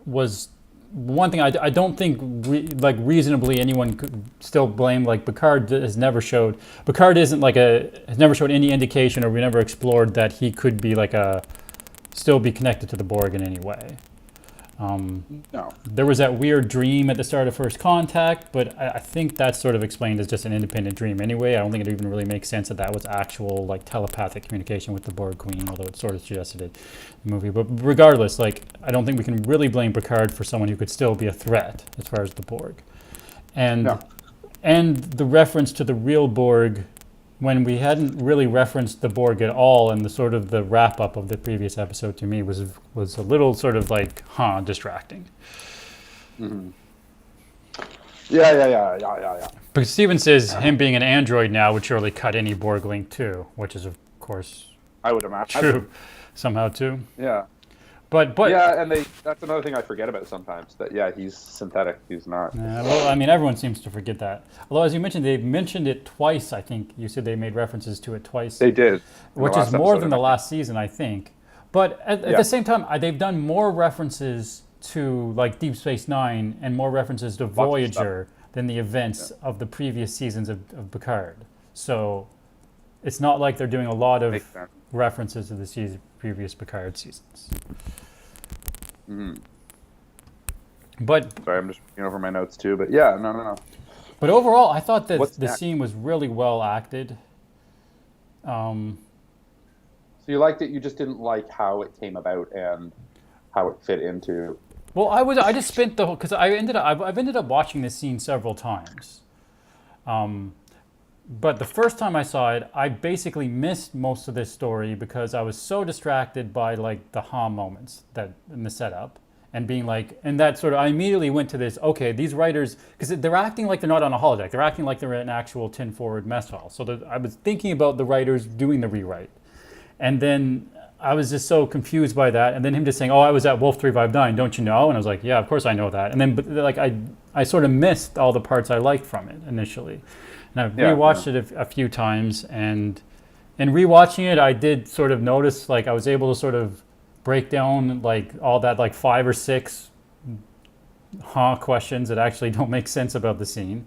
was one thing I don't think reasonably anyone could still blame. Like, Picard has never showed any indication, or we never explored that he could be still be connected to the Borg in any way. No. There was that weird dream at the start of First Contact, but I think that's sort of explained as just an independent dream anyway. I don't think it even really makes sense that was actual telepathic communication with the Borg Queen, although it sort of suggested it in the movie. But regardless, I don't think we can really blame Picard for someone who could still be a threat as far as the Borg. And the reference to the real Borg, when we hadn't really referenced the Borg at all, and the wrap up of the previous episode to me was a little sort of distracting. Mm-hmm. Yeah. Because Steven says him being an android now would surely cut any Borg link too, which is of course I would imagine true somehow too. Yeah. But yeah, and that's another thing I forget about sometimes, that he's synthetic, he's not. Well, I mean, everyone seems to forget that. Although, as you mentioned, they mentioned it twice. I think you said they made references to it twice. They did, which is more than the last season, I think. But at the same time, they've done more references to Deep Space Nine and more references to Voyager than the events of the previous seasons of Picard. So it's not like they're doing a lot of references to the previous Picard seasons. Mm-hmm. But sorry, I'm just looking over my notes too. But yeah, no. But overall, I thought that What's the next? scene was really well acted. So you liked it, you just didn't like how it came about and how it fit into. Well, I just spent the whole because I've ended up watching this scene several times. But the first time I saw it, I basically missed most of this story because I was so distracted by like the ha moments that in the setup and being like, and that sort of, I immediately went to this, okay, these writers, because they're acting like they're not on a holodeck. They're acting like they're in an actual tin forward mess hall. So I was thinking about the writers doing the rewrite. And then I was just so confused by that. And then him just saying, oh, I was at Wolf 359, don't you know? And I was like, yeah, of course I know that. And then, but like, I sort of missed all the parts I liked from it initially. And I've rewatched it a few times, and in rewatching it, I did sort of notice, like, I was able to sort of break down, like, all that, like, 5 or 6 questions that actually don't make sense about the scene.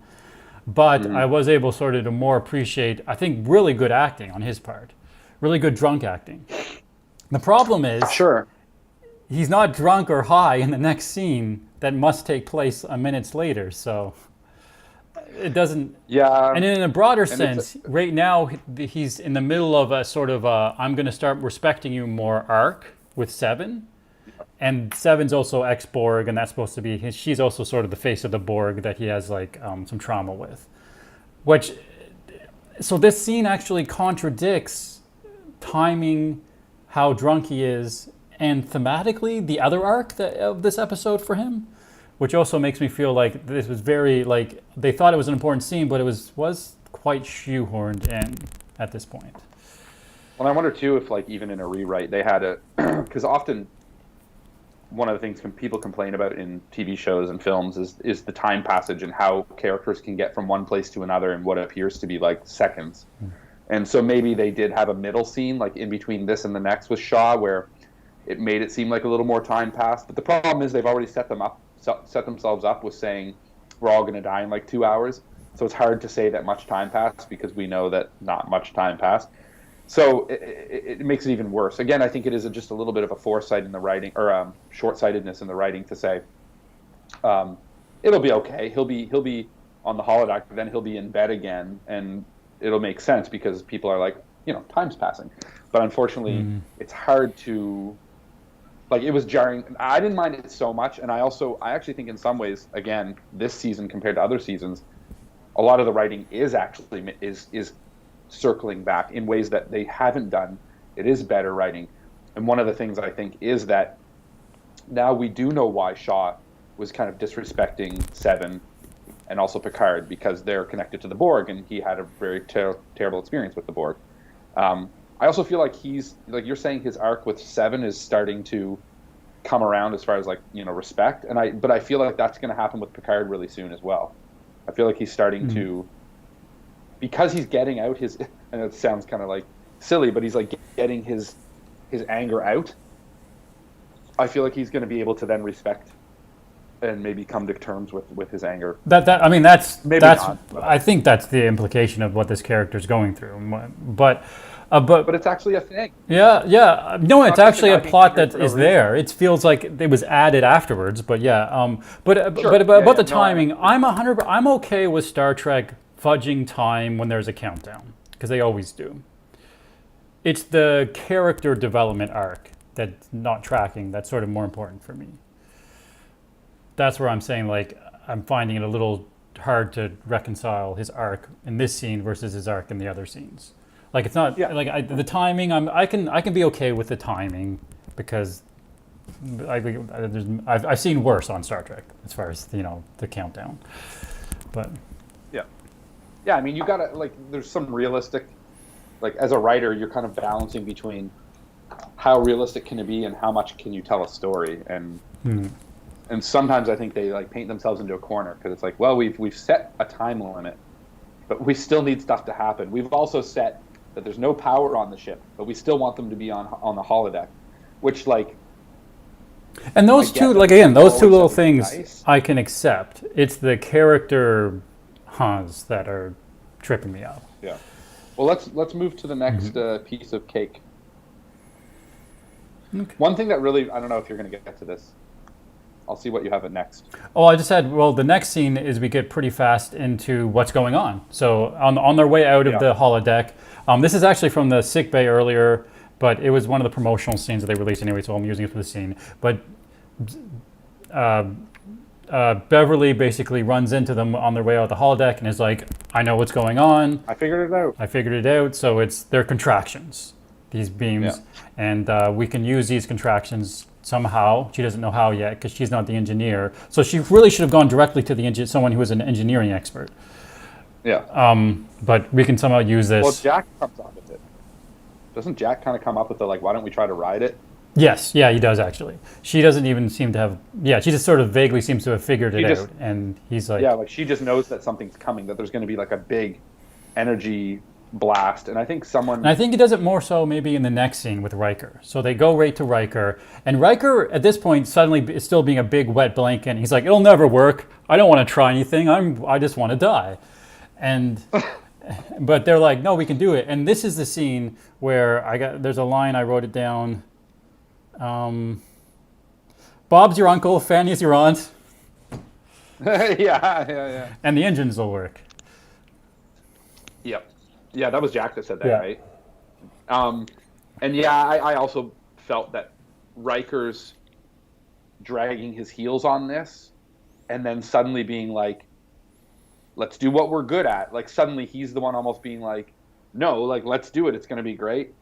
But I was able sort of to more appreciate, I think, really good acting on his part. Really good drunk acting. The problem is, he's not drunk or high in the next scene that must take place a minutes later, so it doesn't. Yeah. And in a broader sense, right now he's in the middle of a sort of I'm going to start respecting you more arc with Seven. And Seven's also ex-Borg, and that's supposed to be she's also sort of the face of the Borg that he has like some trauma with. So this scene actually contradicts timing, how drunk he is, and thematically the other arc of this episode for him, which also makes me feel like this was very, like, they thought it was an important scene, but it was quite shoehorned in at this point. Well, I wonder too if, like, even in a rewrite they had a because often one of the things people complain about in TV shows and films is the time passage and how characters can get from one place to another in what appears to be like seconds. And so maybe they did have a middle scene, like in between this and the next with Shaw, where it made it seem like a little more time passed. But the problem is they've already set themselves up with saying we're all going to die in like 2 hours. So it's hard to say that much time passed because we know that not much time passed. So it makes it even worse. Again, I think it is just a little bit of a foresight in the writing, or short-sightedness in the writing to say it'll be okay. He'll be on the holodeck, then he'll be in bed again, and it'll make sense because people are like, time's passing. But unfortunately, it's hard to, like, it was jarring. I didn't mind it so much, and I actually think in some ways, again, this season compared to other seasons, a lot of the writing is actually is circling back in ways that they haven't done. It is better writing. And one of the things I think is that now we do know why Shaw was kind of disrespecting Seven and also Picard, because they're connected to the Borg, and he had a very terrible experience with the Borg. I also feel like he's, like you're saying, his arc with Seven is starting to come around as far as, like, respect. But I feel like that's going to happen with Picard really soon as well. I feel like he's starting to, because he's getting out his, and it sounds kind of like silly, but he's like getting his anger out. I feel like he's going to be able to then respect and maybe come to terms with his anger. I mean, that's not, I think that's the implication of what this character's going through. But it's actually a thing. Yeah. No, it's actually a plot that is there. It feels like it was added afterwards, but yeah. But about the timing, I'm okay with Star Trek fudging time when there's a countdown, because they always do. It's the character development arc that's not tracking that's sort of more important for me. That's where I'm saying, like, I'm finding it a little hard to reconcile his arc in this scene versus his arc in the other scenes. Like, it's not the timing. I can be okay with the timing because I've seen worse on Star Trek as far as the countdown. But yeah, I mean, you gotta, like, there's some realistic, like, as a writer, you're kind of balancing between how realistic can it be and how much can you tell a story, and sometimes I think they, like, paint themselves into a corner because it's like, well, we've set a time limit, but we still need stuff to happen. We've also set that there's no power on the ship, but we still want them to be on the holodeck, which, like, and those two little things nice. I can accept. It's the character that are tripping me out. Yeah. Well, let's move to the next piece of cake. Okay. One thing that really, I don't know if you're going to get to this, I'll see what you have at next. Oh, I just said, well, the next scene is we get pretty fast into what's going on. So on their way out of the holodeck, this is actually from the sick bay earlier, but it was one of the promotional scenes that they released anyway, so I'm using it for the scene. But Beverly basically runs into them on their way out the holodeck and is like, I know what's going on. I figured it out. So it's their contractions, these beams. And we can use these contractions somehow. She doesn't know how yet because she's not the engineer. So she really should have gone directly to someone who is an engineering expert. Yeah. But we can somehow use this. Well, Jack comes on with it. Doesn't Jack kind of come up with the, like, why don't we try to ride it? Yes, yeah, he does actually. She doesn't even seem to have, she just sort of vaguely seems to have figured it out. And he's like... Yeah, like she just knows that something's coming, that there's going to be like a big energy blast. And I think And I think he does it more so maybe in the next scene with Riker. So they go right to Riker. And Riker, at this point, suddenly is still being a big wet blanket. He's like, it'll never work. I don't want to try anything. I just want to die. And... But they're like, no, we can do it. And this is the scene where there's a line, I wrote it down... Bob's your uncle, Fanny's your aunt. yeah. And the engines will work. Yep. Yeah, that was Jack that said that, right? And yeah, I also felt that Riker's dragging his heels on this and then suddenly being like, let's do what we're good at. Like suddenly he's the one almost being like, no, like let's do it. It's going to be great.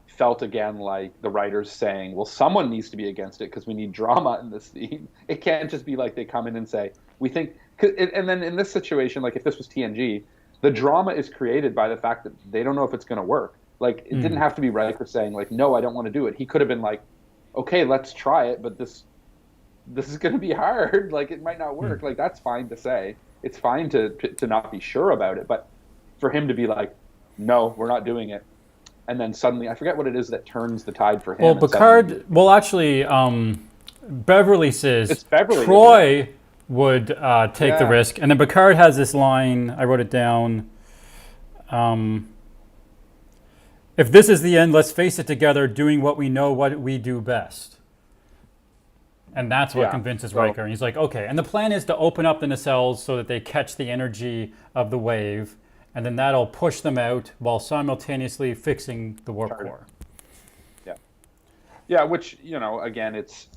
Felt again like the writers saying, well, someone needs to be against it because we need drama in this scene. It can't just be like they come in and say, we think, and then in this situation, like if this was TNG, the drama is created by the fact that they don't know if it's going to work. Like it didn't have to be Riker saying like, no, I don't want to do it. He could have been like, okay, let's try it, but this is going to be hard. Like it might not work. Like that's fine to say. It's fine to not be sure about it, but for him to be like, no, we're not doing it. And then suddenly, I forget what it is that turns the tide for him. Well, Picard, actually, Beverly says it's Beverly, Troy would take the risk. And then Picard has this line, I wrote it down. If this is the end, let's face it together, doing what we know, what we do best. And that's what convinces Riker. And he's like, okay. And the plan is to open up the nacelles so that they catch the energy of the wave. And then that'll push them out while simultaneously fixing the warp core. Yeah, which, again, it's...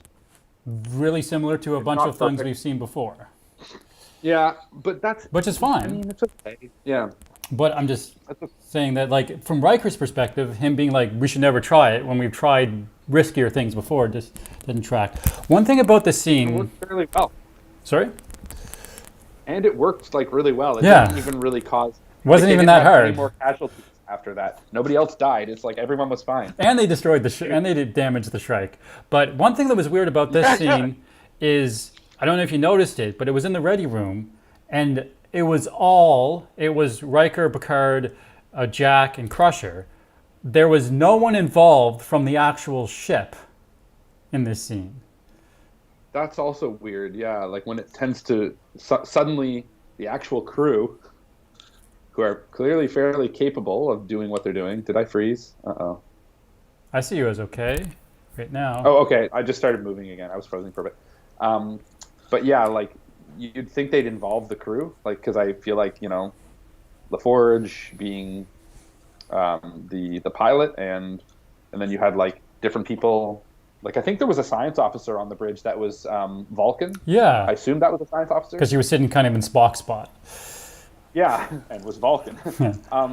really similar to a bunch of things we've seen before. Yeah, but that's... Which is fine. I mean, it's okay. Yeah. But I'm just saying that, like, from Riker's perspective, him being like, we should never try it when we've tried riskier things before, just didn't track. One thing about the scene... It worked fairly well. Sorry? And it worked, like, really well. It didn't even really cause... Wasn't even that hard. Any more casualties after that. Nobody else died. It's like everyone was fine. And they destroyed and they did damage the Shrike. But one thing that was weird about this scene is, I don't know if you noticed it, but it was in the ready room, and it was Riker, Picard, Jack, and Crusher. There was no one involved from the actual ship in this scene. That's also weird, yeah. Like when it tends to suddenly the actual crew, who are clearly fairly capable of doing what they're doing. Did I freeze? Uh-oh. I see you as okay right now. Oh, okay. I just started moving again. I was frozen for a bit. But yeah, like you'd think they'd involve the crew, like because I feel like LaForge being the pilot, and then you had like different people. Like I think there was a science officer on the bridge that was Vulcan. Yeah. I assumed that was a science officer because he was sitting kind of in Spock's spot. Yeah, and was Vulcan.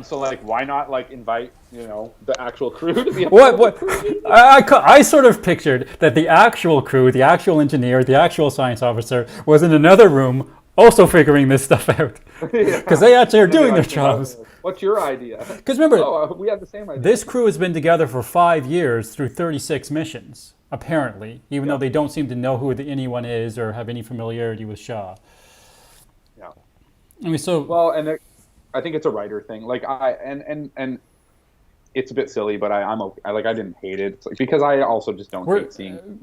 So like, why not like invite the actual crew to be? What? I sort of pictured that the actual crew, the actual engineer, the actual science officer was in another room also figuring this stuff out because they actually are doing their jobs. What's your idea? Because remember, we had the same idea. This crew has been together for 5 years through 36 missions, apparently, even though they don't seem to know who anyone is or have any familiarity with Shaw. I mean, I think it's a writer thing. Like and it's a bit silly, but I'm okay. I didn't hate it. It's like, because I also just don't hate seeing.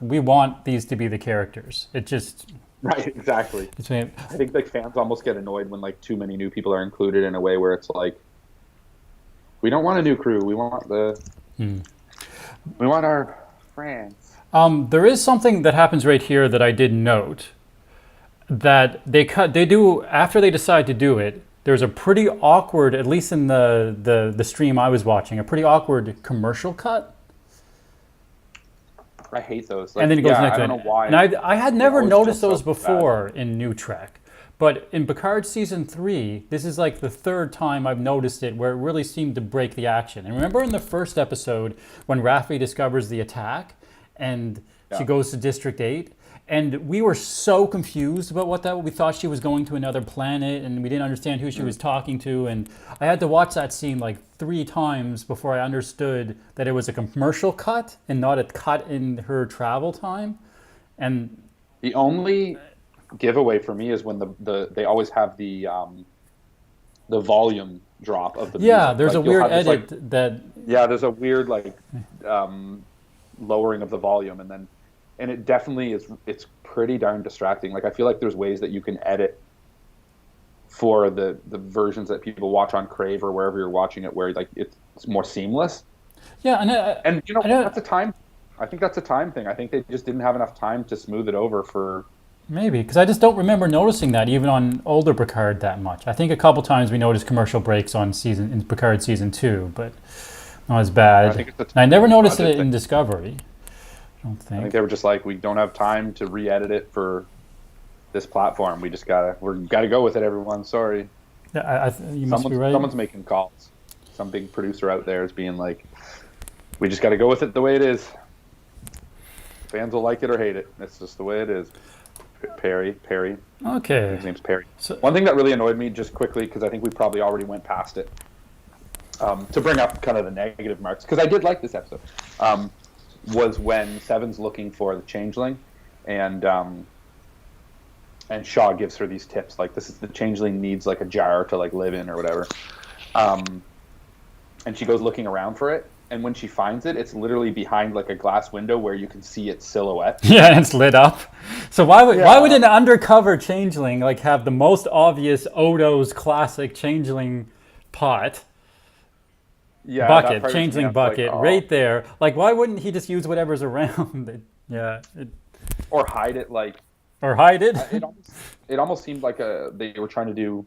We want these to be the characters. It just right, exactly. I think like fans almost get annoyed when like too many new people are included in a way where it's like, we don't want a new crew. We want we want our friends. There is something that happens right here that I did note that they do after they decide to do it. There's a pretty awkward, at least in the stream I was watching, a pretty awkward commercial cut. I hate those. And then it goes next I to don't it. know why. And I had never always noticed feel those so before in New Trek. But in Picard season 3, this is like the third time I've noticed it where it really seemed to break the action. And remember in the first episode when Raffi discovers the attack and she goes to District 8? And we were so confused about what that. We thought she was going to another planet, and we didn't understand who she was talking to. And I had to watch that scene like 3 times before I understood that it was a commercial cut and not a cut in her travel time. And the only giveaway for me is when they always have the volume drop of the music. There's like, a weird this, edit that. Yeah, there's a weird lowering of the volume, and it definitely is. It's pretty darn distracting. Like I feel like there's ways that you can edit for the versions that people watch on Crave or wherever you're watching it, where like it's more seamless. Yeah, and you know that's a time. I think that's a time thing. I think they just didn't have enough time to smooth it over for. Maybe, because I just don't remember noticing that even on older Picard that much. I think a couple times we noticed commercial breaks in Picard season 2, but not as bad. I never noticed it in Discovery. I don't think. I think they were just like, we don't have time to re-edit it for this platform. We gotta go with it, everyone. Sorry. Yeah, you must be right. Someone's making calls. Some big producer out there is being like, we just gotta go with it the way it is. Fans will like it or hate it. It's just the way it is. Perry. Okay. His name's Perry. One thing that really annoyed me, just quickly, because I think we probably already went past it, to bring up kind of the negative marks, because I did like this episode, was when Seven's looking for the changeling, and Shaw gives her these tips, like the changeling needs like a jar to like live in or whatever, and she goes looking around for it. And when she finds it, it's literally behind like a glass window where you can see its silhouette. Yeah, and it's lit up. So why would an undercover changeling like have the most obvious Odo's classic changeling bucket, changeling bucket, like, right there? Like, why wouldn't he just use whatever's around? Or hide it, like. Or hide it. It almost seemed like they were trying to do.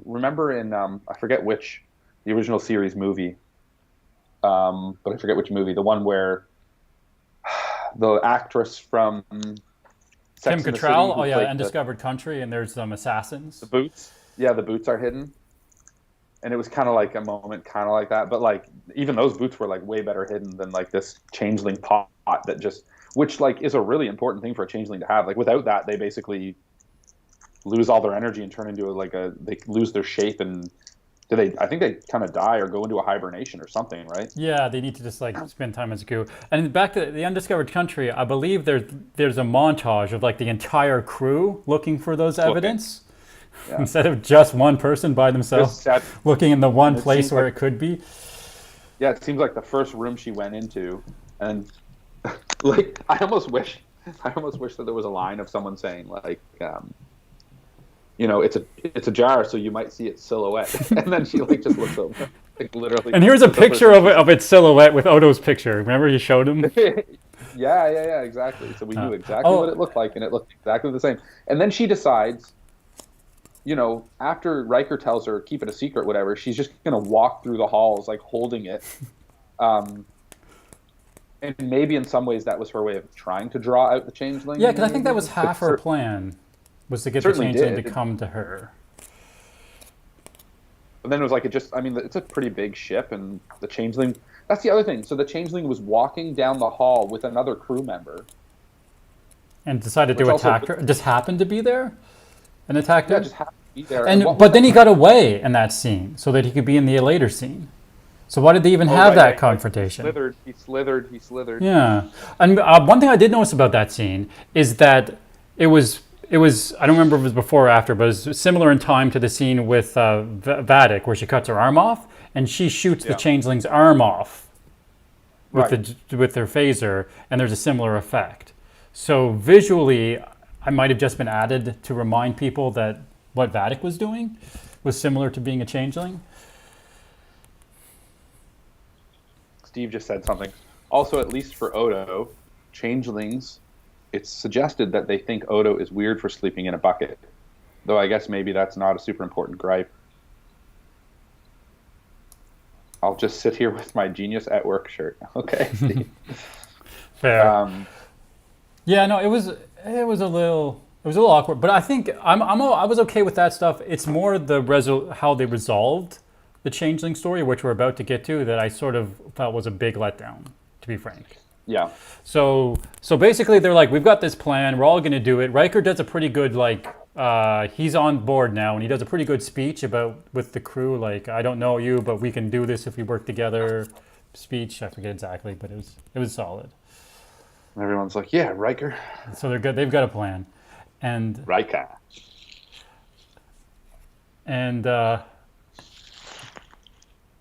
Remember in I forget which. The original series movie, but I forget which movie. The one where the actress from Kim Cattrall. Oh yeah, Undiscovered Country, and there's some assassins. The boots. Yeah, the boots are hidden, and it was kind of like a moment, kind of like that. But like even those boots were like way better hidden than like this changeling pot that just, which like is a really important thing for a changeling to have. Like without that, they basically lose all their energy and turn into they lose their shape and. I think they kind of die or go into a hibernation or something, right? Yeah, they need to just like spend time as a goo. And back to the Undiscovered Country, I believe there's a montage of like the entire crew looking for those evidence instead of just one person by themselves looking in the one place where it could be. Yeah, it seems like the first room she went into, and like I almost wish that there was a line of someone saying like. It's a jar, so you might see its silhouette, and then she like just looks over, like literally. And here's a picture of its silhouette with Odo's picture. Remember, you showed him. yeah, exactly. So we knew exactly what it looked like, and it looked exactly the same. And then she decides, after Riker tells her keep it a secret, whatever, she's just gonna walk through the halls like holding it. And maybe in some ways that was her way of trying to draw out the changeling. Yeah, because I think that was half her plan. Was to get the changeling to come to her. But then it was like it's a pretty big ship, and the changeling. That's the other thing. So the changeling was walking down the hall with another crew member, and decided to attack her. Just happened to be there, and attacked her. Yeah, just happened to be there. But then he got away in that scene, so that he could be in the later scene. So why did they even have that confrontation? He slithered. Yeah, and one thing I did notice about that scene is that it was, I don't remember if it was before or after, but it was similar in time to the scene with Vatic, where she cuts her arm off, and she shoots the changeling's arm off with their phaser, and there's a similar effect. So visually, I might have just been added to remind people that what Vatic was doing was similar to being a changeling. Steve just said something. Also, at least for Odo, changelings, it's suggested that they think Odo is weird for sleeping in a bucket. Though I guess maybe that's not a super important gripe. I'll just sit here with my Genius at Work shirt. Okay. Fair. Yeah, no, it was a little awkward, but I think I was okay with that stuff. It's more how they resolved the changeling story, which we're about to get to, that I sort of felt was a big letdown, to be frank. Yeah. So basically they're like, we've got this plan, we're all going to do it. Riker does a pretty good, he's on board now, and he does a pretty good speech with the crew, like, I don't know you, but we can do this if we work together. Speech, I forget exactly, but it was solid. And everyone's like, yeah, Riker. So they're good. They've got a plan, and Riker. And I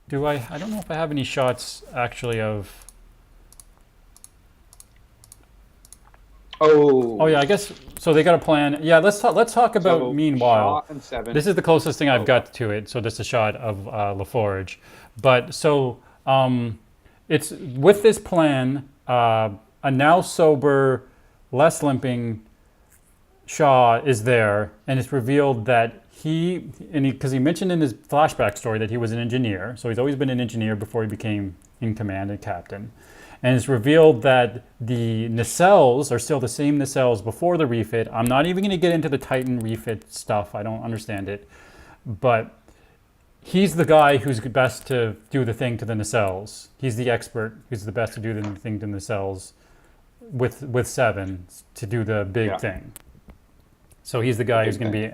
don't know if I have any shots actually of. Oh yeah, I guess so. They got a plan. Yeah, let's talk about meanwhile. This is the closest thing I've got to it. So just a shot of LaForge, but so it's with this plan. A now sober, less limping Shaw is there, and it's revealed that because he mentioned in his flashback story that he was an engineer, so he's always been an engineer before he became in command and captain. And it's revealed that the nacelles are still the same nacelles before the refit. I'm not even going to get into the Titan refit stuff. I don't understand it. But he's the guy who's best to do the thing to the nacelles. He's the expert who's the best to do the thing to the nacelles with Seven to do the big thing. So he's the guy who's going to be...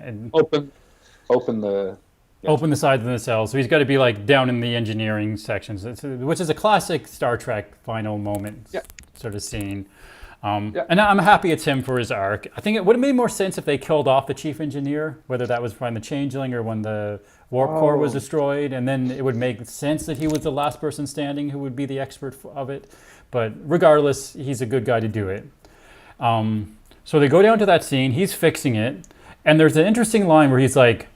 Open the side of the nacelle. So he's got to be like down in the engineering sections, which is a classic Star Trek final moment sort of scene. And I'm happy it's him for his arc. I think it would have made more sense if they killed off the chief engineer, whether that was from the Changeling or when the warp core was destroyed, and then it would make sense that he was the last person standing who would be the expert of it. But regardless, he's a good guy to do it. So they go down to that scene. He's fixing it, and there's an interesting line where he's like,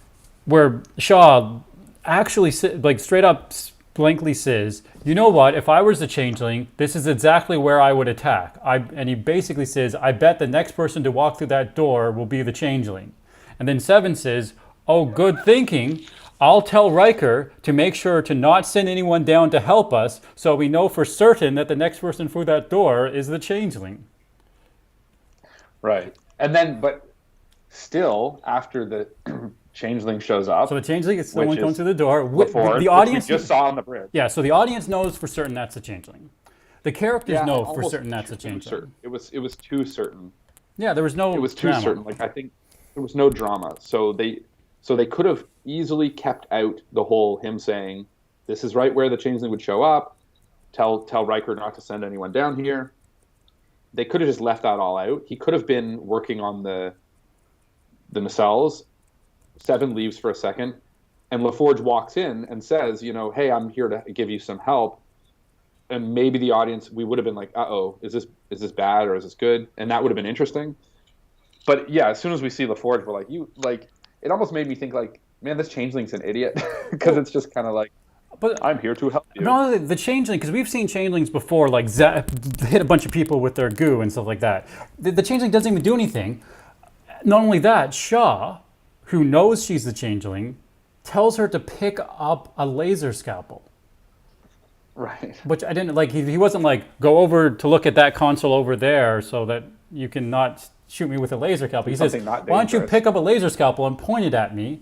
where Shaw actually straight up blankly says, you know what, if I was the Changeling, this is exactly where I would attack. And he basically says, I bet the next person to walk through that door will be the Changeling. And then Seven says, oh, good thinking. I'll tell Riker to make sure to not send anyone down to help us, so we know for certain that the next person through that door is the Changeling. Right. And then, but still, after the Changeling shows up. So the Changeling is the one going through the door. The audience we just saw on the bridge. Yeah, so the audience knows for certain that's a Changeling. The characters know for certain that's a Changeling. It was too certain. Yeah, there was no. It was too drama. certain. Like, I think there was no drama. So they could have easily kept out the whole him saying, "This is right where the Changeling would show up." Tell Riker not to send anyone down here. They could have just left that all out. He could have been working on the nacelles. Seven leaves for a second, and LaForge walks in and says, hey, I'm here to give you some help. And maybe the audience, we would have been like, uh-oh, is this bad or is this good? And that would have been interesting. But yeah, as soon as we see LaForge, we're like, it almost made me think like, man, this Changeling's an idiot. Because it's just kind of like, but I'm here to help you. Not only the Changeling, because we've seen Changelings before, like hit a bunch of people with their goo and stuff like that. The Changeling doesn't even do anything. Not only that, Shaw, who knows she's the Changeling, tells her to pick up a laser scalpel. Right. Which I didn't like. He wasn't like, go over to look at that console over there so that you can not shoot me with a laser scalpel. He says, why don't you pick up a laser scalpel and point it at me?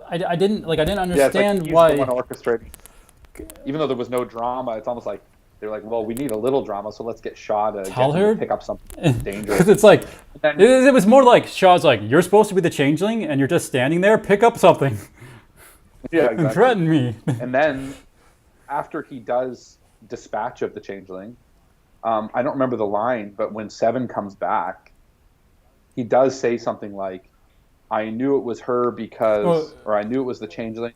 I didn't understand why. The one orchestrating. Even though there was no drama, it's almost like they're like, well, we need a little drama, so let's get Shaw to pick up something dangerous. Because it's like, it was more like Shaw's like, you're supposed to be the Changeling, and you're just standing there. Pick up something. Yeah, exactly. And threaten me. And then, after he does dispatch of the Changeling, I don't remember the line, but when Seven comes back, he does say something like, I knew it was her because, or I knew it was the Changeling.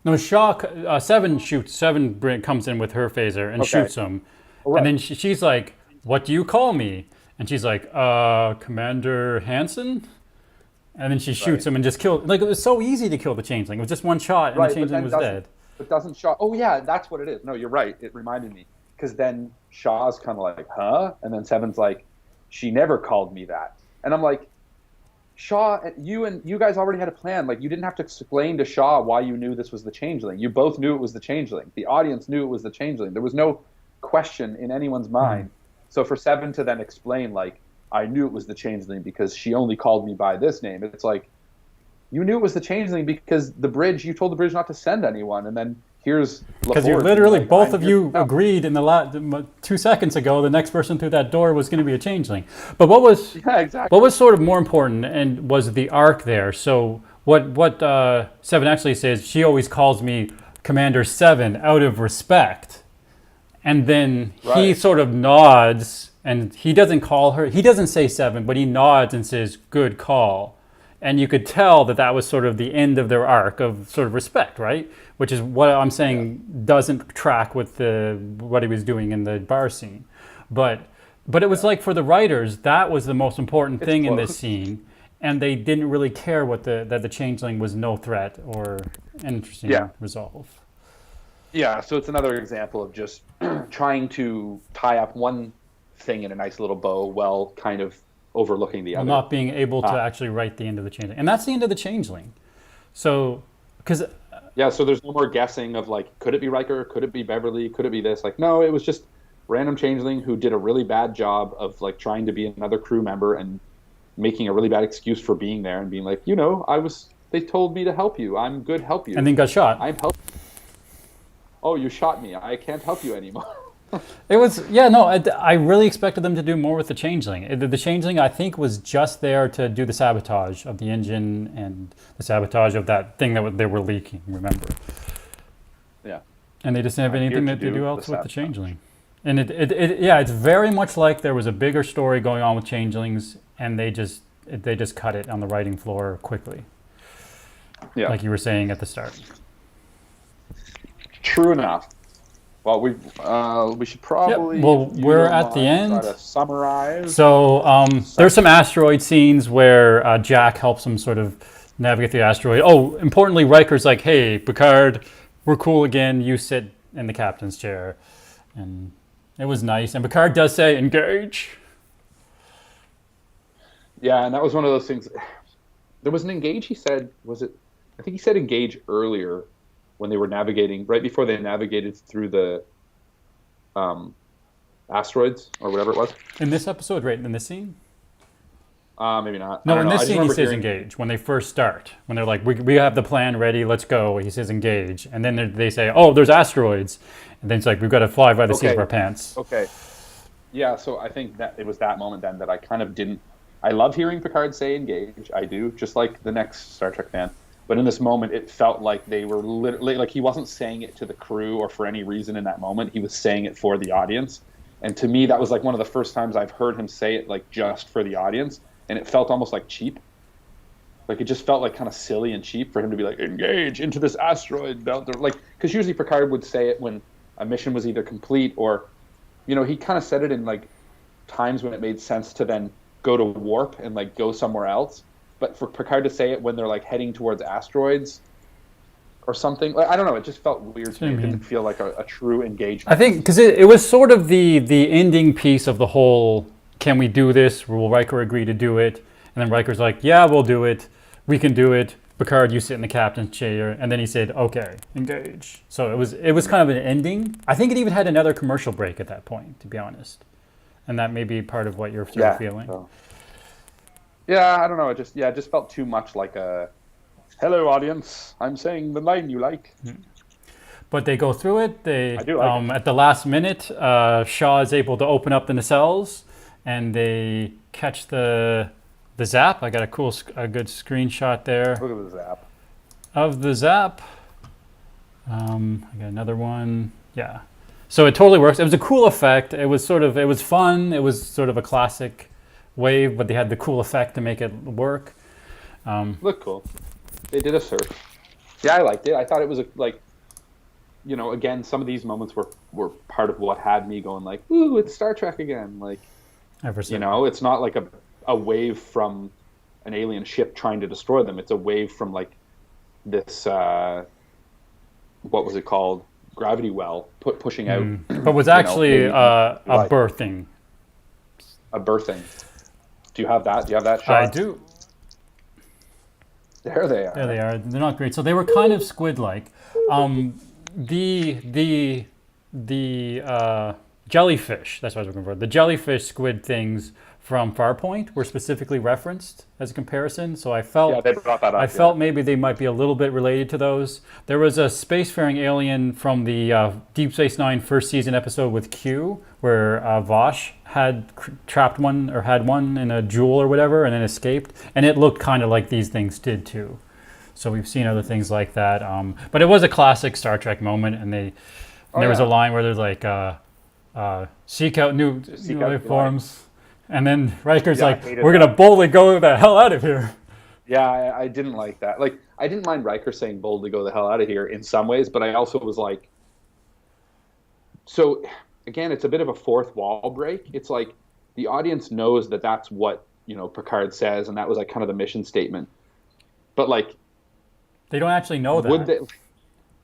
No, Shaw, Seven shoots. Seven comes in with her phaser and shoots him. Right. And then she's like, what do you call me? And she's like, Commander Hansen? And then she shoots him and just kills. Like, it was so easy to kill the Changeling. It was just one shot and the Changeling was dead. But doesn't Shaw? Oh yeah, that's what it is. No, you're right. It reminded me because then Shaw's kind of like, huh? And then Seven's like, she never called me that. And I'm like, Shaw, you guys already had a plan. Like, you didn't have to explain to Shaw why you knew this was the Changeling. You both knew it was the Changeling. The audience knew it was the Changeling. There was no question in anyone's mind. So for Seven to then explain, like, I knew it was the Changeling because she only called me by this name. It's like, you knew it was the Changeling because you told the bridge not to send anyone, and then here's because you literally both of you agreed in the last 2 seconds ago the next person through that door was going to be a Changeling. But what was what was sort of more important and was the arc there. So what Seven actually says, she always calls me Commander Seven out of respect, and then he sort of nods and he doesn't call her. He doesn't say Seven, but he nods and says, "Good call." And you could tell that was sort of the end of their arc of sort of respect, right? Which is what I'm saying doesn't track with what he was doing in the bar scene. But it was like for the writers, that was the most important thing in this scene. And they didn't really care that the Changeling was no threat or interesting resolve. Yeah, so it's another example of just trying to tie up one thing in a nice little bow while kind of overlooking the other. Not being able to actually write the end of the Changeling. And that's the end of the Changeling. So, because... Yeah, so there's no more guessing of like, could it be Riker? Could it be Beverly? Could it be this? Like, no, it was just random Changeling who did a really bad job of like trying to be another crew member and making a really bad excuse for being there and being like, they told me to help you. I'm good, help you. And then got shot. I'm helping. Oh, you shot me. I can't help you anymore. It was, I really expected them to do more with the Changeling. The Changeling, I think, was just there to do the sabotage of the engine and the sabotage of that thing that they were leaking, remember? Yeah. And they just didn't have anything to do else with the Changeling. And it's very much like there was a bigger story going on with Changelings, and they just cut it on the writing floor quickly. Yeah. Like you were saying at the start. True enough. Well, we should probably. Yep. Well, we're at the end. Try to summarize. So there's some asteroid scenes where Jack helps him sort of navigate the asteroid. Oh, importantly, Riker's like, "Hey, Picard, we're cool again. You sit in the captain's chair," and it was nice. And Picard does say, "Engage." Yeah, and that was one of those things. There was an engage. He said, "Was it?" I think he said engage earlier. When they were navigating, right before they navigated through the asteroids or whatever it was. In this episode, right? In this scene? Maybe not. No, in this scene he says engage when they first start. When they're like, we have the plan ready, let's go. He says engage. And then they say, oh, there's asteroids. And then it's like, we've got to fly by the seat of our pants. Okay. Yeah, so I think that it was that moment then that I kind of didn't... I love hearing Picard say engage. I do, just like the next Star Trek fan. But in this moment, it felt like they were literally, like he wasn't saying it to the crew or for any reason in that moment. He was saying it for the audience. And to me, that was like one of the first times I've heard him say it like just for the audience. And it felt almost like cheap. Like it just felt like kind of silly and cheap for him to be like, engage into this asteroid belt. Like, because usually Picard would say it when a mission was either complete or, he kind of said it in like times when it made sense to then go to warp and like go somewhere else. But for Picard to say it when they're like heading towards asteroids or something, like, I don't know, it just felt weird to me. It didn't feel like a true engagement. I think because it was sort of the ending piece of the whole, can we do this? Will Riker agree to do it? And then Riker's like, yeah, we'll do it. We can do it. Picard, you sit in the captain's chair. And then he said, okay, engage. So it was kind of an ending. I think it even had another commercial break at that point, to be honest. And that may be part of what you're sort of feeling. So. Yeah, I don't know. It just felt too much like a, hello, audience. I'm saying the line you like. But they go through it. I do like it. At the last minute, Shaw is able to open up the nacelles, and they catch the zap. I got a good screenshot there. Look at the zap. Of the zap. I got another one. Yeah. So it totally works. It was a cool effect. It was fun. It was sort of a classic wave, but they had the cool effect to make it work. Looked cool. They did a surf. Yeah, I liked it. I thought it was again, some of these moments were part of what had me going like, ooh, it's Star Trek again. Like, it's not like a wave from an alien ship trying to destroy them. It's a wave from like this what was it called? Gravity well, pushing out. But was actually maybe a life. birthing. A birthing. Do you have that? Do you have that shot? I do. There they are. There they are. They're not great. So they were kind of squid-like. The jellyfish. That's what I was looking for. The jellyfish squid things from Farpoint were specifically referenced as a comparison. So I felt Yeah, they brought that up. I felt maybe they might be a little bit related to those. There was a spacefaring alien from the Deep Space Nine first season episode with Q, where Vosh had trapped one or had one in a jewel or whatever, and then escaped, and it looked kind of like these things did too. So we've seen other things like that. But it was a classic Star Trek moment, and there was a line where there's like seek out new life forms. And then Riker's like, we're going to boldly go the hell out of here. Yeah, I didn't like that. Like, I didn't mind Riker saying boldly go the hell out of here in some ways, but I also was like, so again, it's a bit of a fourth wall break. It's like the audience knows that that's what, Picard says, and that was like kind of the mission statement. But like, they don't actually know that.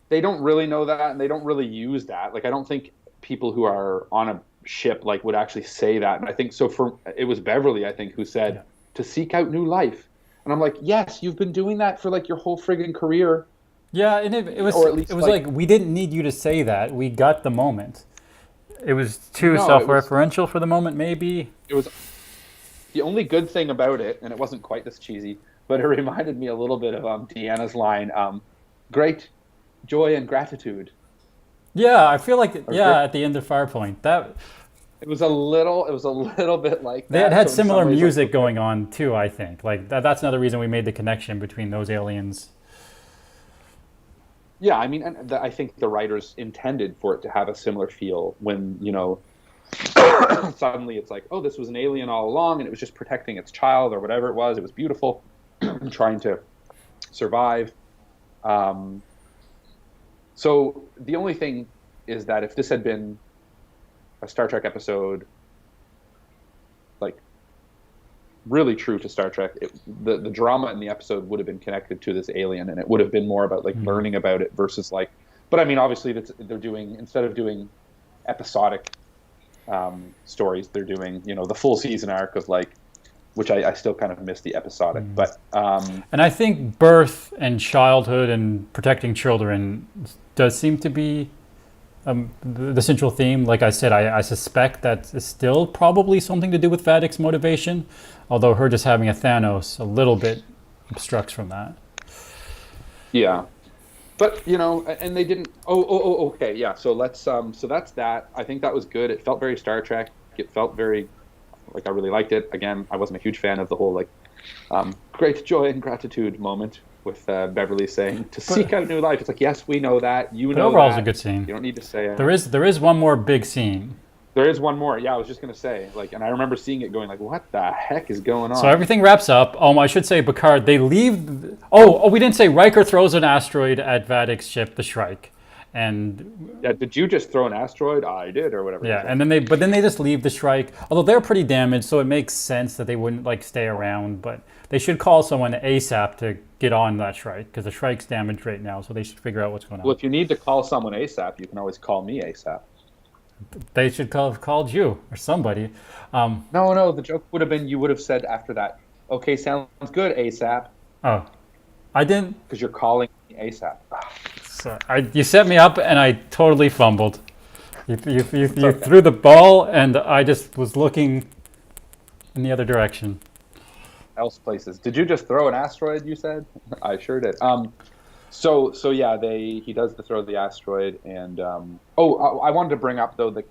They don't really know that, and they don't really use that. Like, I don't think people who are on a ship like would actually say that. And I think so. It was Beverly, I think, who said to seek out new life. And I'm like, yes, you've been doing that for like your whole friggin' career. Yeah, and it was like we didn't need you to say that. We got the moment. It was too self-referential for the moment, maybe. It was the only good thing about it, and it wasn't quite this cheesy, but it reminded me a little bit of Deanna's line, great joy and gratitude. Yeah, I feel like at the end of Farpoint, that it was a little bit like that. They had similar music going on too, I think. Like that's another reason we made the connection between those aliens. Yeah, I mean, and I think the writers intended for it to have a similar feel when, suddenly it's like, oh, this was an alien all along, and it was just protecting its child or whatever it was. It was beautiful, trying to survive. So the only thing is that if this had been a Star Trek episode, like really true to Star Trek, the drama in the episode would have been connected to this alien, and it would have been more about like learning about it versus like. But I mean, obviously, they're doing, instead of doing episodic stories, they're doing the full season arc of like, which I still kind of miss the episodic, but and I think birth and childhood and protecting children does seem to be the central theme. Like I said, I suspect that is still probably something to do with Vatic's motivation, although her just having a Thanos a little bit obstructs from that. Yeah, but and they didn't. Okay, yeah. So let's. So that's that. I think that was good. It felt very Star Trek. It felt very. Like I really liked it. Again, I wasn't a huge fan of the whole like great joy and gratitude moment with Beverly saying to seek out new life. It's like, yes, we know that. Overall, it's a good scene. You don't need to say it. There is one more big scene. There is one more. Yeah, I was just gonna say and I remember seeing it going like, what the heck is going on? So everything wraps up. I should say Picard. They leave. We didn't say Riker throws an asteroid at Vatic's ship, the Shrike. And did you just throw an asteroid? I did, or whatever. Yeah, and then they just leave the Shrike. Although they're pretty damaged, so it makes sense that they wouldn't like stay around. But they should call someone ASAP to get on that Shrike, because the Shrike's damaged right now. So they should figure out what's going on. Well, if you need to call someone ASAP, you can always call me ASAP. They should have called you or somebody. No. The joke would have been you would have said after that, "Okay, sounds good, ASAP." Oh, I didn't. Because you're calling me ASAP. So you set me up, and I totally fumbled. You threw the ball, and I just was looking in the other direction. Else places. Did you just throw an asteroid? You said. I sure did. So yeah, he does throw the asteroid, and I wanted to bring up though that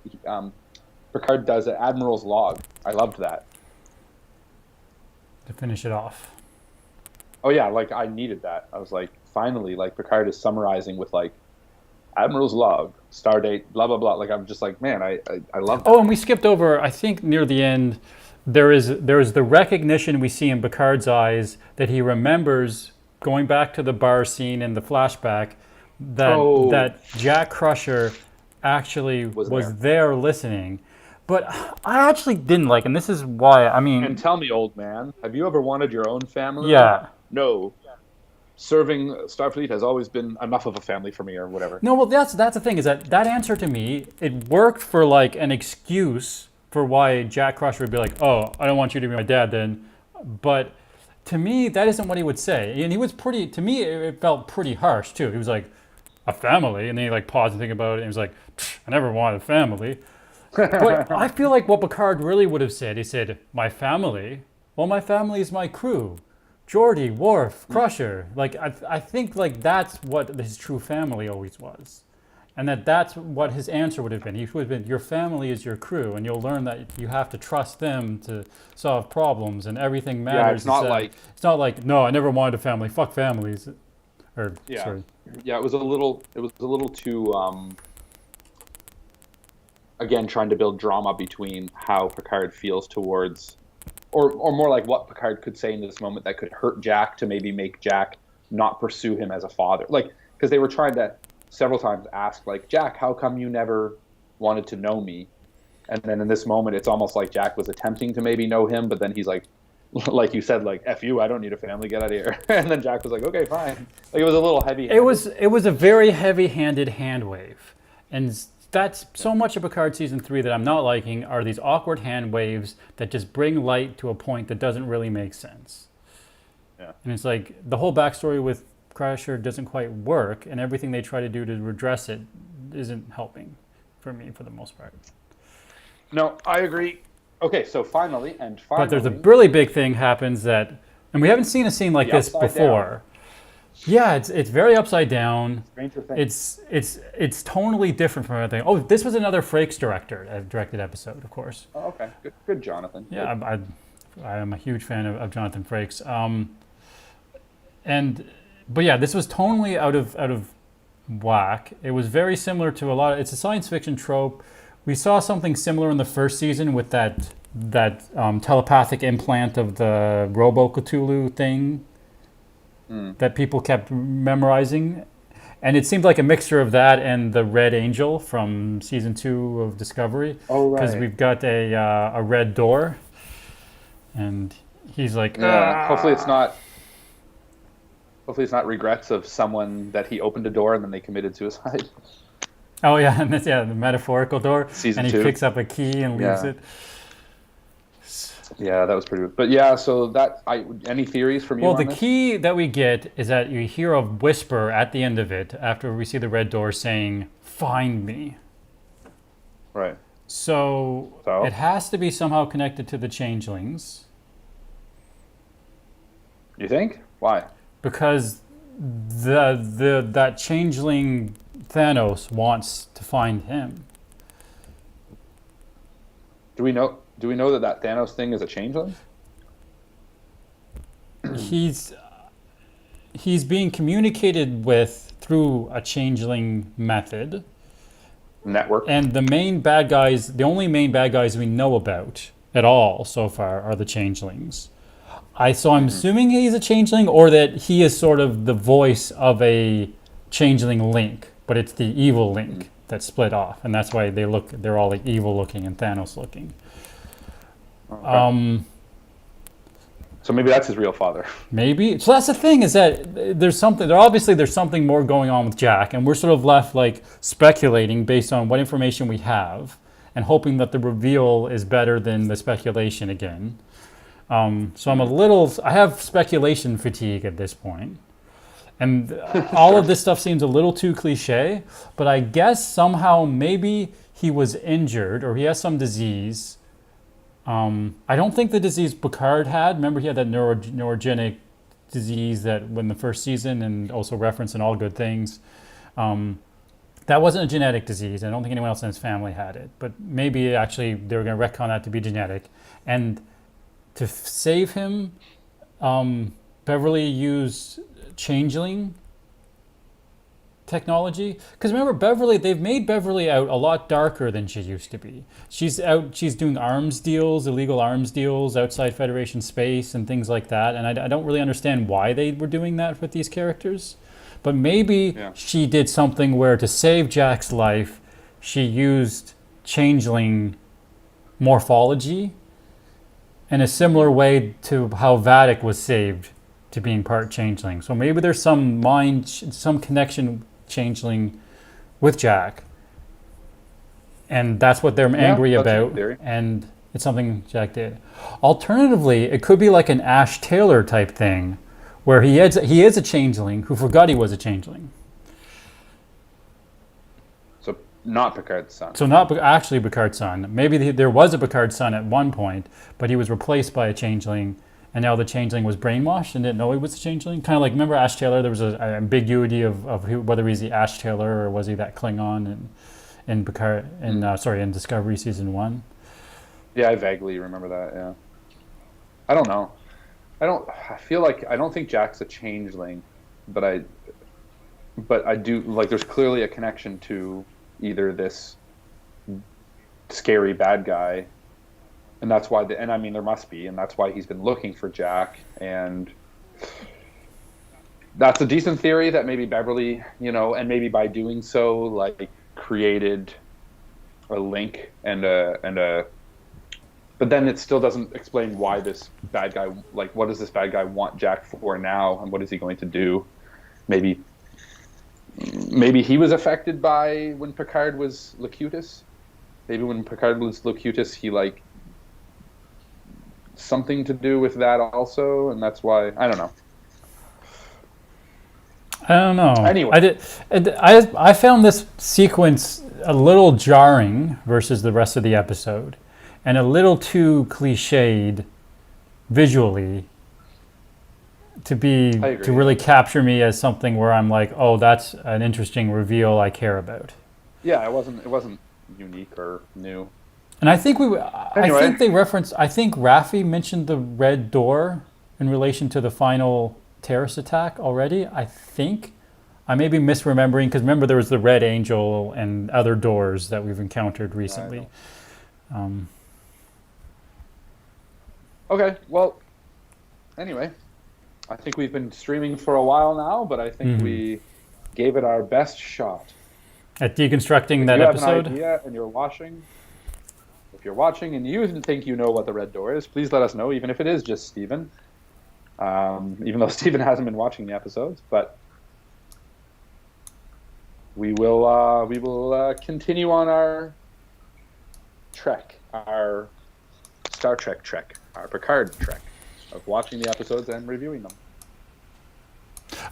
Picard does an Admiral's log. I loved that. To finish it off. Oh yeah, like I needed that. I was like, finally, like Picard is summarizing with like Admiral's log, stardate, blah blah blah. Like I'm just like, man, I love that. Oh, and we skipped over. I think near the end, there is the recognition we see in Picard's eyes that he remembers going back to the bar scene in the flashback that Jack Crusher actually was there listening. But I actually didn't like, and this is why, I mean... And tell me, old man, have you ever wanted your own family? Yeah. No. serving Starfleet has always been enough of a family for me, or whatever. No, well, that's the thing, is that answer to me, it worked for like an excuse for why Jack Crusher would be like, oh, I don't want you to be my dad then. But to me, that isn't what he would say. And he was pretty, to me, it felt pretty harsh too. He was like, a family? And then he like paused and think about it, and he was like, I never wanted a family. But I feel like what Picard really would have said, he said, my family? Well, my family is my crew. Geordi, Worf, Crusher. Like, I think like that's what his true family always was. And that's what his answer would have been. He would have been, your family is your crew, and you'll learn that you have to trust them to solve problems, and everything matters. Yeah, it's not like, no, I never wanted a family. Fuck families. Or, yeah. sorry. Yeah, it was a little too, again, trying to build drama between how Picard feels towards, or more like what Picard could say in this moment that could hurt Jack to maybe make Jack not pursue him as a father. Like, because they were trying to several times ask, like, Jack, how come you never wanted to know me? And then in this moment, it's almost like Jack was attempting to maybe know him, but then he's like you said, like, F you, I don't need a family, get out of here. And then Jack was like, okay, fine. Like, it was a little heavy. It was a very heavy-handed hand wave. And that's so much of Picard Season 3 that I'm not liking, are these awkward hand waves that just bring light to a point that doesn't really make sense. Yeah. And it's like, the whole backstory with Crusher doesn't quite work, and everything they try to do to redress it isn't helping for me for the most part. No, I agree. Okay, so finally. But there's a really big thing happens that, and we haven't seen a scene like this before. Down. Yeah, it's very upside down. Stranger Things. It's tonally different from everything. Oh, this was another Frakes directed episode, of course. Oh, okay, good, Jonathan. Yeah, I am a huge fan of Jonathan Frakes. But yeah, this was tonally out of whack. It was very similar to a lot of, it's a science fiction trope. We saw something similar in the first season with that telepathic implant of the Robo Cthulhu thing that people kept memorizing. And it seemed like a mixture of that and the Red Angel from season 2 of Discovery. Oh, right. Because we've got a red door. And he's like, yeah, hopefully it's not regrets of someone that he opened a door and then they committed suicide. Oh yeah, and that's, the metaphorical door. Season and he 2. picks up a key and leaves it. Yeah, that was pretty good. But yeah, so any theories from you? Well, on the this? key that we get is that you hear a whisper at the end of it after we see the red door saying, "Find me." Right. So it has to be somehow connected to the changelings. You think? Why? Because that changeling Thanos wants to find him. Do we know that Thanos thing is a changeling? He's being communicated with through a changeling method. Network. And the only main bad guys we know about at all so far are the changelings. So I'm assuming he's a changeling, or that he is sort of the voice of a changeling link, but it's the evil link that split off, and that's why they're all like evil looking and Thanos looking. Okay. So maybe that's his real father. Maybe. So that's the thing, is that there's something more going on with Jack, and we're sort of left like speculating based on what information we have, and hoping that the reveal is better than the speculation again. So I have speculation fatigue at this point. And all of this stuff seems a little too cliche, but I guess somehow maybe he was injured or he has some disease. I don't think the disease Picard had. Remember, he had that neurogenic disease that in the first season, and also referenced in All Good Things. That wasn't a genetic disease. I don't think anyone else in his family had it. But maybe actually they were going to retcon that to be genetic. And to save him, Beverly used changeling technology. Because remember, they've made Beverly out a lot darker than she used to be. She's doing illegal arms deals outside Federation space and things like that. And I don't really understand why they were doing that with these characters. But maybe she did something where, to save Jack's life, she used changeling morphology in a similar way to how Vatic was saved to being part changeling. So maybe there's some some connection changeling with Jack, and that's what they're angry that's a good about, theory. and it's something Jack did. Alternatively, it could be like an Ash Taylor type thing, where he is a changeling who forgot he was a changeling. So not Picard's son. So not actually Picard's son. Maybe there was a Picard son at one point, but he was replaced by a changeling, and now the changeling was brainwashed and didn't know he was a changeling. Kind of like, remember Ash Taylor? There was an ambiguity of whether he's the Ash Taylor or was he that Klingon in Picard in Discovery season 1. Yeah, I vaguely remember that. Yeah, I don't know. I feel like I don't think Jack's a changeling, but I do like. There's clearly a connection to either this scary bad guy, and that's why. And I mean, there must be, and that's why he's been looking for Jack. And that's a decent theory that maybe Beverly, and maybe by doing so, like created a link and a. But then it still doesn't explain why this bad guy, like, what does this bad guy want Jack for now, and what is he going to do? Maybe he was affected by when Picard was Locutus. Maybe when Picard was Locutus, he, like, something to do with that also, and that's why, I don't know. I don't know. Anyway. I found this sequence a little jarring versus the rest of the episode, and a little too cliched visually to really capture me as something where I'm like, oh, that's an interesting reveal I care about. Yeah, it wasn't unique or new. And I think I think they referenced. I think Raffi mentioned the red door in relation to the final terrorist attack already. I think I may be misremembering, because remember there was the Red Angel and other doors that we've encountered recently. Okay, well, anyway, I think we've been streaming for a while now, but I think we gave it our best shot. At deconstructing that episode. If you episode? have an idea and if you're watching and you think you know what the red door is, please let us know, even if it is just Steven. Even though Steven hasn't been watching the episodes, but we will continue on our trek, our Star Trek trek, our Picard trek of watching the episodes and reviewing them.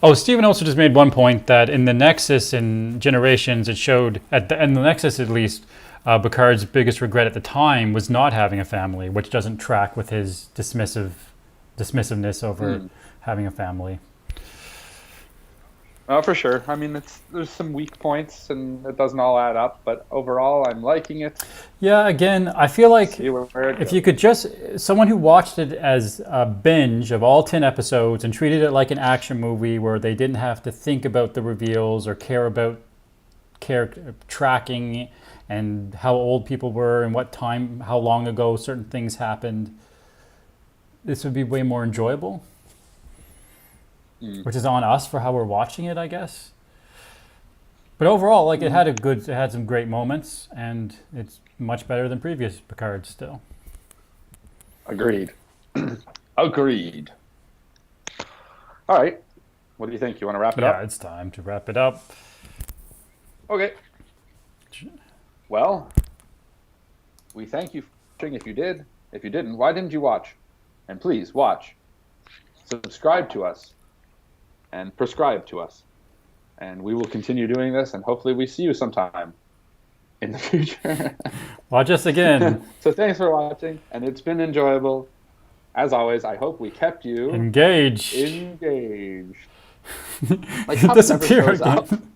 Oh, Steven also just made one point that in the Nexus in Generations, it showed, in the Nexus at least, Picard's biggest regret at the time was not having a family, which doesn't track with his dismissiveness over having a family. Oh, for sure. I mean, there's some weak points, and it doesn't all add up. But overall, I'm liking it. Yeah. Again, I feel like if you could someone who watched it as a binge of all 10 episodes and treated it like an action movie where they didn't have to think about the reveals or care about character tracking and how old people were and what time, how long ago certain things happened, this would be way more enjoyable. Which is on us for how we're watching it, I guess. But overall, like, it had some great moments, and it's much better than previous Picard still. Agreed. Agreed. All right. What do you think? You want to wrap it up? Yeah, it's time to wrap it up. Okay. Well, we thank you for watching. If you did. If you didn't, why didn't you watch? And please watch. Subscribe to us. And prescribe to us. And we will continue doing this, and hopefully we see you sometime in the future. Watch us again. So thanks for watching, and it's been enjoyable. As always, I hope we kept you engaged. Like, it disappear again.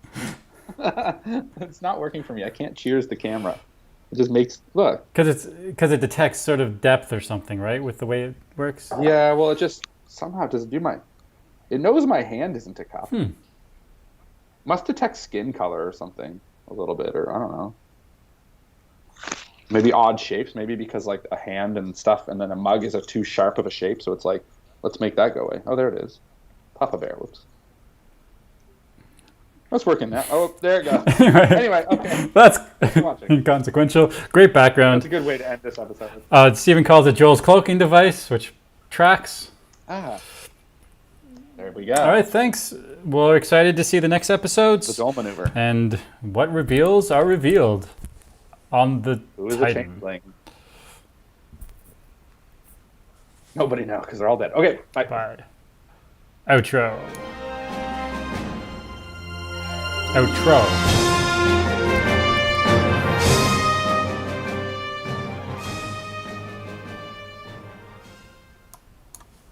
It's not working for me. I can't cheers the camera. It just makes look. Because it detects sort of depth or something, right? With the way it works. Yeah. Well, it just somehow doesn't do my. It knows my hand isn't a cup. Must detect skin color or something a little bit, or I don't know. Maybe odd shapes. Maybe because like a hand and stuff, and then a mug is too sharp of a shape, so it's like, let's make that go away. Oh, there it is. Papa Bear. Whoops. That's working now. Oh, there it goes. Anyway, okay. That's inconsequential. Great background. That's a good way to end this episode. Stephen calls it Joel's cloaking device, which tracks. There we go. All right, thanks. We're excited to see the next episodes. The Dole maneuver. And what reveals are revealed on the Who is the Titan. changeling? Nobody knows because they're all dead. Okay, bye. Bye. Outro. Outro.